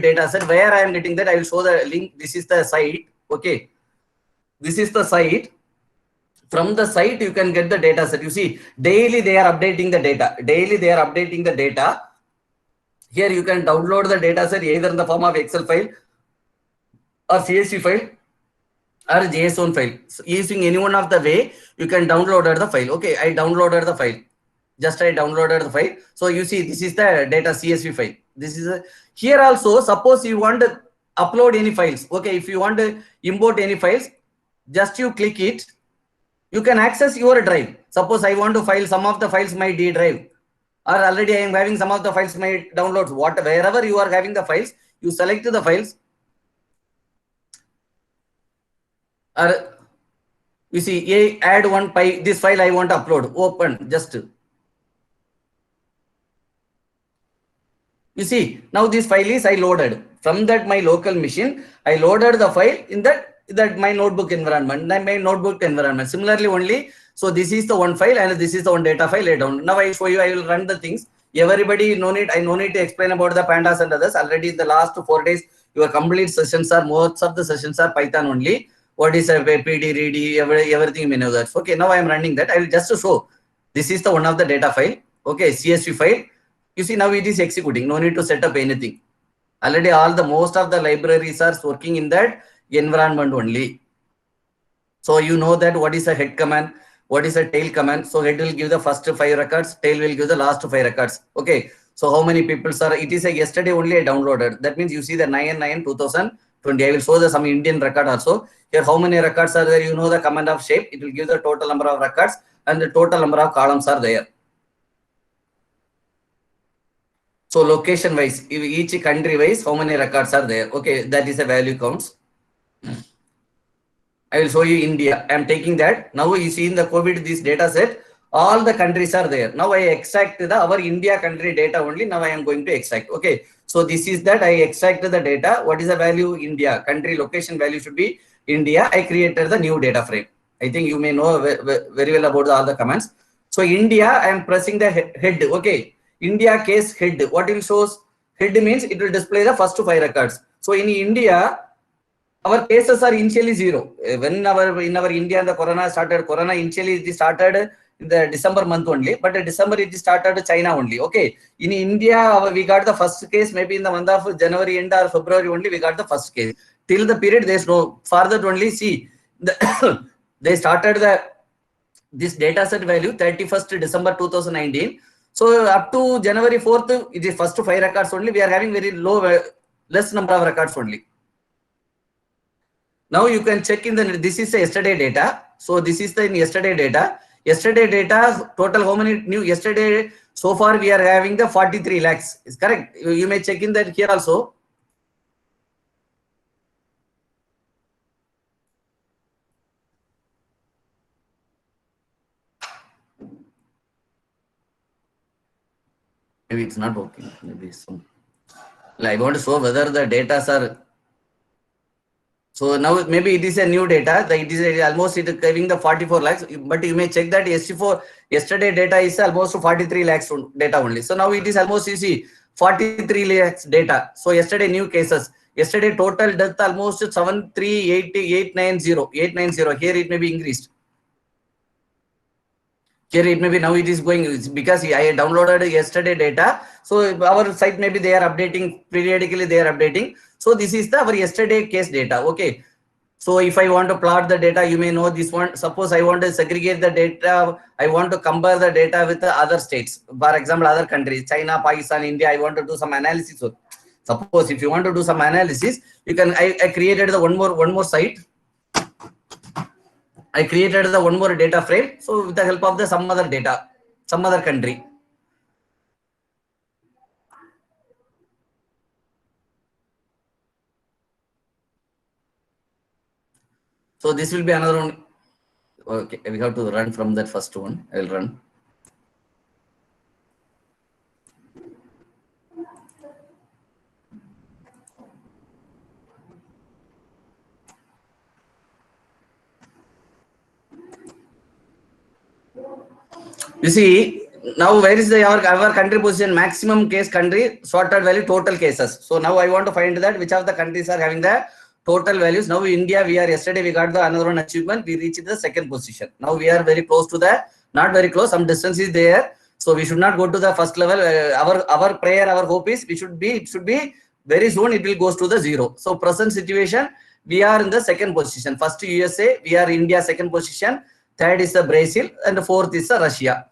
data set. Where I am getting that, I will show the link. This is the site. Okay, this is the site. From the site you can get the data set. You see, daily they are updating the data. Daily they are updating the data. Here you can download the data set either in the form of Excel file or CSV file or JSON file. So using any one of the way, you can download the file. Okay, I downloaded the file. Just I downloaded the file. So you see, this is the data CSV file. This is here also. Suppose you want to upload any files. Okay, if you want to import any files, just you click it. You can access your drive. Suppose I want to file some of the files my D drive, or already I am having some of the files my downloads. Wherever you are having the files, you select the files. Or you see, add one this file I want to upload. Open just. You see, now this file is I loaded from that my local machine. I loaded the file in that my notebook environment. My notebook environment. Similarly, only so this is the one file and this is the one data file laid down. Now I show you. I will run the things. Everybody no need. I no need to explain about the pandas and others. Already in the last 4 days, your complete sessions are most of the sessions are Python only. What is a PD, read, everything you may know that. Okay, now I am running that. I will just show. This is the one of the data file. Okay, CSV file. You see, now it is executing. No need to set up anything. Already most of the libraries are working in that environment only. So you know that what is a head command, what is a tail command. So head will give the first 5 records, tail will give the last 5 records. Okay. So how many people are, it is a yesterday only I downloaded. That means you see the 9/9/2020. I will show the some Indian record also. Here how many records are there? You know the command of shape. It will give the total number of records and the total number of columns are there. So location wise, each country wise, how many records are there? Okay, that is a value counts. I will show you India. I am taking that. Now you see in the COVID this data set, all the countries are there. Now I extract our India country data only. Now I am going to extract. Okay, so this is that I extract the data. What is the value? India country location value should be India. I created the new data frame. I think you may know very well about all the commands. So India, I am pressing the head. Okay, India case head. What will shows? Head means it will display the first 5 records. So in India, our cases are initially 0. When in our India the corona initially it started in the December month only, but December it started China only. Okay, in India we got the first case maybe in the month of January end or February only we got the first case. Till the period there is no further only see they started this data set value 31st December 2019. So up to January 4th it is first 5 records only. We are having very less number of records only. Now you can check in this is the yesterday data. So this is the yesterday data. Yesterday data total how many new yesterday so far we are having the 43 lakhs. Is correct. You may check in that here also. Maybe it's not working. Maybe some. I want to show whether the data are. So now maybe it is a new data. It is almost it is having the 44 lakhs. But you may check that yesterday data is almost 43 lakhs data only. So now it is almost you see 43 lakhs data. So yesterday new cases. Yesterday total death almost 73890. Here it may be increased. Here it may be now it is going because I downloaded yesterday data. So our site maybe they are updating periodically. They are updating. So this is our yesterday case data. Okay. So if I want to plot the data, you may know this one. Suppose I want to segregate the data. I want to compare the data with the other states. For example, other countries, China, Pakistan, India. I want to do some analysis. So suppose if you want to do some analysis, you can. I created the one more site. I created the one more data frame. So with the help of the some other data, some other country. So this will be another one. Okay, we have to run from that first one. I will run. You see, now where is our country position? Maximum case country, sorted value, total cases. So now I want to find that which of the countries are having the total values. Now India, yesterday we got the another one achievement. We reached the second position. Now we are very close to the, not very close, some distance is there. So we should not go to the first level. Our prayer, our hope is it should be very soon it will goes to the zero. So present situation, we are in the second position. First USA, we are India second position. Third is the Brazil and the fourth is the Russia.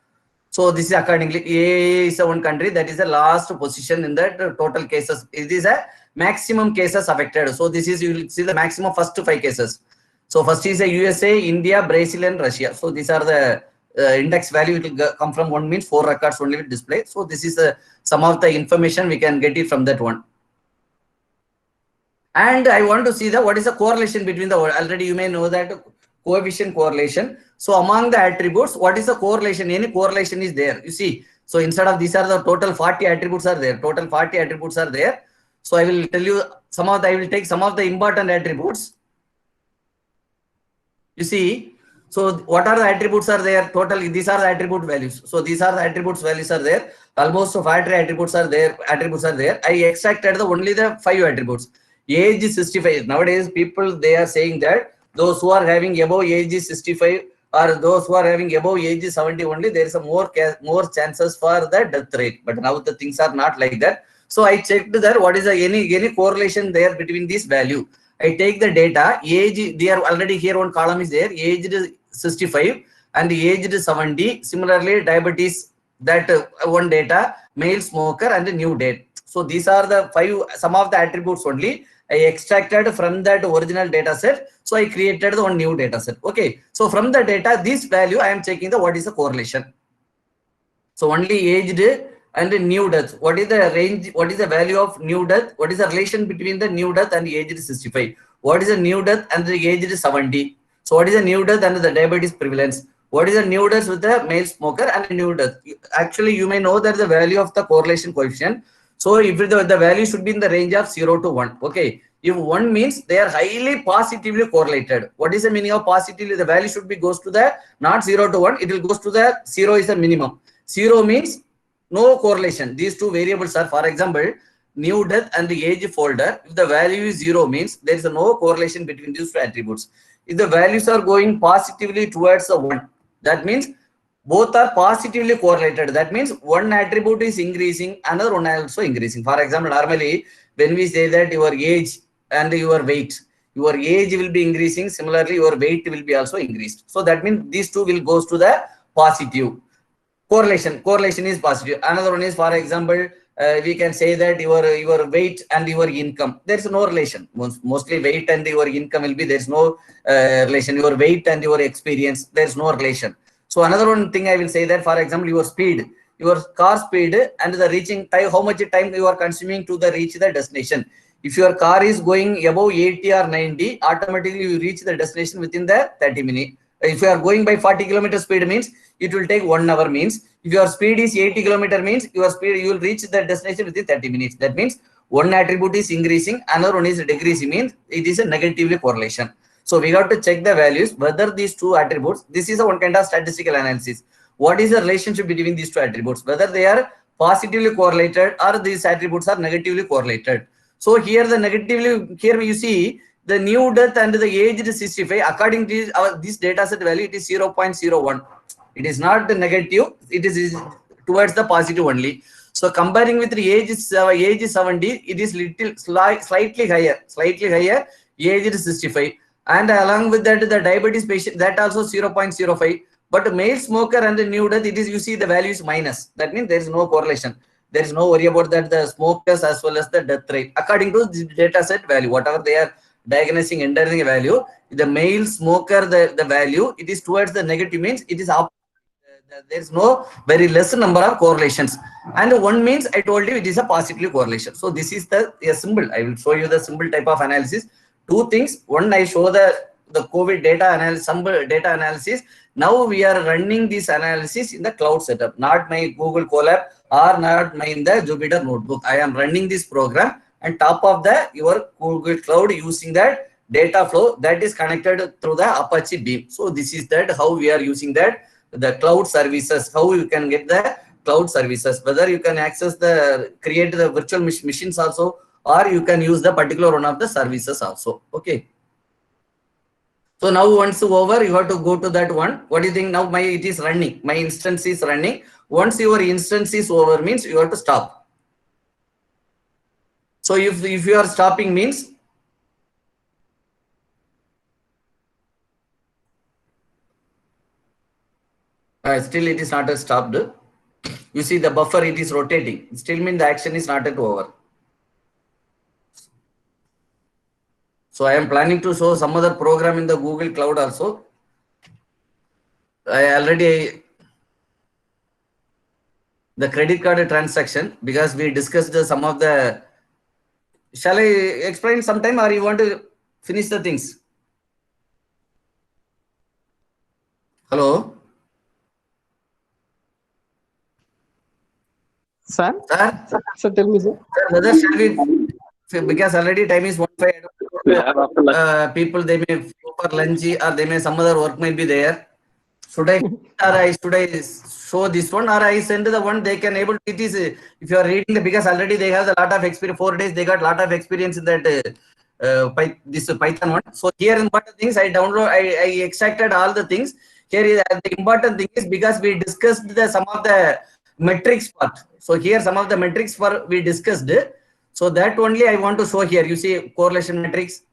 So this is accordingly, A is the one country that is the last position in the total cases. It is a maximum cases affected. So this is, you will see the maximum first 5 cases. So first is a USA, India, Brazil and Russia. So these are the index value. It will come from one means 4 records only will display. So this is some of the information we can get it from that one. And I want to see the what is the correlation between the, already you may know that coefficient correlation. So among the attributes, what is the correlation? Any correlation is there, you see. So instead of these are the total 40 attributes are there. Total 40 attributes are there. So I will tell you some of the, I will take some of the important attributes. You see, so what are the attributes are there? Total, these are the attribute values. So these are the attributes values are there. Almost 40 attributes are there. I extracted only the 5 attributes. Age is 65. Nowadays, people, they are saying that those who are having above age is 65 or those who are having above age is 70 only, there is a more chances for the death rate. But now the things are not like that. So I checked there what is the any correlation there between this value. I take the data, age, they are already here one column is there, aged 65 and aged 70. Similarly, diabetes, that one data, male smoker and new date. So these are the 5, some of the attributes only I extracted from that original data set. So I created the one new data set. Okay. So from the data, this value I am checking the what is the correlation. So only aged and new death. What is the range? What is the value of new death? What is the relation between the new death and the aged 65? What is the new death and the aged 70? So what is the new death and the diabetes prevalence? What is the new death with the male smoker and the new death? Actually, you may know that the value of the correlation coefficient. So if the value should be in the range of 0 to 1. Okay. If 1 means they are highly positively correlated. What is the meaning of positively? The value should be goes to the not 0 to 1. It will goes to the 0 is the minimum. 0 means no correlation. These two variables are, for example, new death and the age folder. If the value is 0 means there is no correlation between these two attributes. If the values are going positively towards the 1, that means both are positively correlated. That means one attribute is increasing, another one is also increasing. For example, normally when we say that your age and your weight, your age will be increasing, similarly your weight will be also increased. So that means these two will goes to the positive. Correlation is positive. Another one is, for example, we can say that your weight and your income, there is no relation. Mostly weight and your income will be, there is no relation. Your weight and your experience, there is no relation. So another one thing I will say that, for example, your speed, your car speed and the reaching time, how much time you are consuming to the reach the destination. If your car is going above 80 or 90, automatically you reach the destination within the 30 minutes. If you are going by 40 km speed means it will take 1 hour means. If your speed is 80 km means your speed, you will reach the destination within 30 minutes. That means one attribute is increasing, another one is decreasing, means it is a negatively correlation. So we have to check the values, whether these two attributes, this is a one kind of statistical analysis. What is the relationship between these two attributes? Whether they are positively correlated or these attributes are negatively correlated. So here the negatively, here you see the new death and the aged 65, according to this data set value, it is 0.01. It is not the negative, it is towards the positive only. So comparing with the age 70, it is slightly higher, age is 65. And along with that, the diabetes patient, that also 0.05. But male smoker and the new death, it is, you see the value is minus. That means there is no correlation. There is no worry about that, the smokers as well as the death rate. According to the data set value, whatever they are diagnosing, entering a value, the male smoker, the value, it is towards the negative, means it is up. There is no very less number of correlations. And one means I told you it is a positive correlation. So this is the symbol. I will show you the symbol type of analysis. Two things. One, I show the COVID data analysis, symbol data analysis. Now we are running this analysis in the cloud setup, not my Google Colab or not my in the Jupyter Notebook. I am running this program and top of the your Google Cloud using that data flow that is connected through the Apache Beam. So this is that how we are using that the cloud services, how you can get the cloud services, whether you can access create the virtual machines also, or you can use the particular one of the services also. Okay. So now once over, you have to go to that one. What do you think? Now it is running. My instance is running. Once your instance is over means you have to stop. So if you are stopping means still it is not stopped. You see the buffer, it is rotating. Still mean the action is not yet over. So I am planning to show some other program in the Google Cloud also. I already the credit card transaction, because we discussed some of the. Shall I explain sometime, or you want to finish the things? Hello, Sir? sir. Sir, tell me, sir. Sir, whether shall we? Because already time is 1:05. People, they may go for lunch, or they may some other work might be there. Should I show this one, or I send the one they can able to, it is if you are reading the, because already they have a lot of experience, 4 days they got lot of experience in that this Python one. So here important things I download, I extracted all the things. Here is the important thing is because we discussed some of the metrics part. So here some of the metrics for we discussed. So that only I want to show here. You see correlation matrix.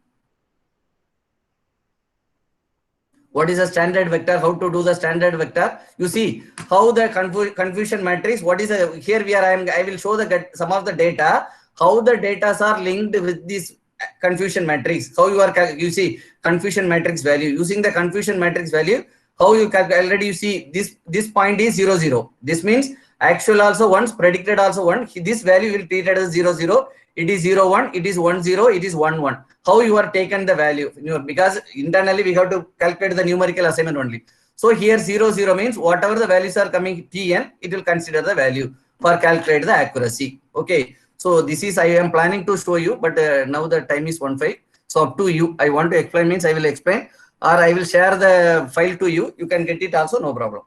What is a standard vector? How to do the standard vector? You see how the confusion matrix. What is here we are? I will show some of the data. How the data are linked with this confusion matrix. How you see confusion matrix value using the confusion matrix value. How you already you see this point is 0 0. This means actual also once, predicted also one. This value will treated as 0 0. It is 0 1. It is 1 0. It is 1 1. How you are taken the value, because internally we have to calculate the numerical assignment only. So here 0 0 means whatever the values are coming tn, it will consider the value for calculate the accuracy. Okay, so this is I am planning to show you, but now the time is 1:05. So up to you. I want to explain means I will explain, or I will share the file to you. You can get it also, no problem.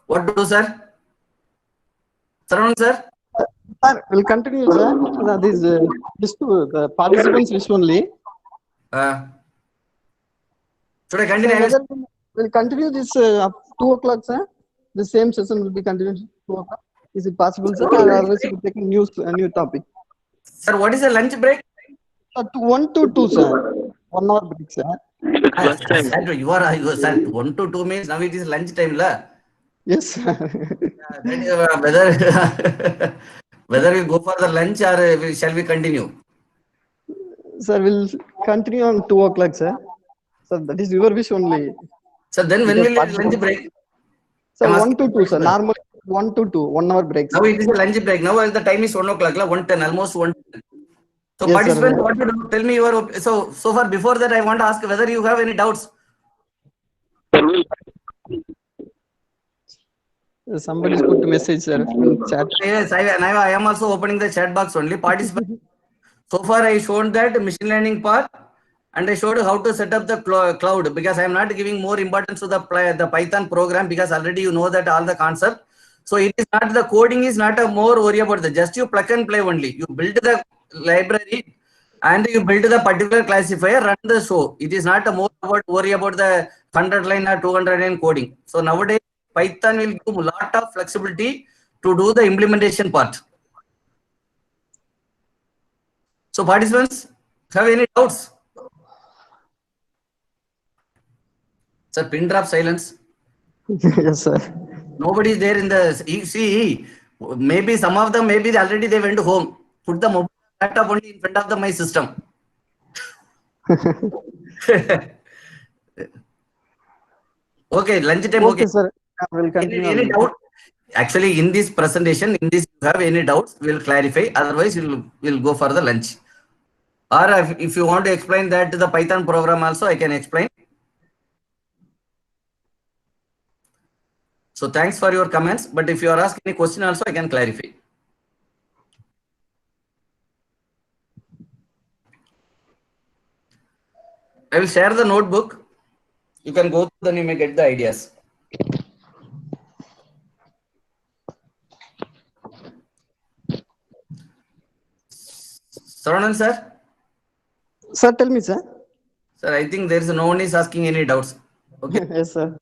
What to do, sir? Saravanan, sir? Sir, we'll continue, sir. This to the participants list only. Should I continue? Sir, we'll continue this up 2 o'clock, sir. The same session will be continued 2 o'clock. Is it possible, sir? Or otherwise, we'll take a new topic. Sir, what is the lunch break? 1 to 2, sir. 1 hour break, sir. Sir, you are sir. 1 to 2 means now it is lunch time, la. Yes, sir. Whether we go for the lunch or shall we continue? Sir, we'll continue on 2 o'clock, sir. Sir, that is your wish only. So then when will lunch break? Sir, 1 to 2, sir. Normally 1 to 2, 1 hour break. Now it is a lunch break. Now the time is 1 o'clock, 1:10, almost 1. So yes, participants, what to do? Tell me your so far. Before that, I want to ask whether you have any doubts. Somebody's put a message, sir, in chat. Yes, I am also opening the chat box only. Participants. So far, I showed that machine learning part, and I showed how to set up the cloud, because I am not giving more importance to the Python program, because already you know that all the concept. So it is not, the coding is not a more worry about the, just you plug and play only. You build the library and you build the particular classifier, run the show. It is not a more about worry about the 100 line or 200 line coding. So nowadays Python will give a lot of flexibility to do the implementation part. So participants, have any doubts? Sir, pin drop silence. Yes, sir. Nobody is there in the, you see, maybe some of them, maybe already they went home. Put the mobile laptop only in front of my system. Okay, lunch time. Okay, sir. We'll continue. Any doubt? Actually, in this presentation, in this, you have any doubts, we'll clarify. Otherwise, we'll go for the lunch. Or if you want to explain that to the Python program also, I can explain. So thanks for your comments. But if you are asking any question also, I can clarify. I will share the notebook. You can go through, then you may get the ideas. Saranand sir? Sir, tell me, sir. Sir, I think there is no one is asking any doubts. Okay. Yes, sir.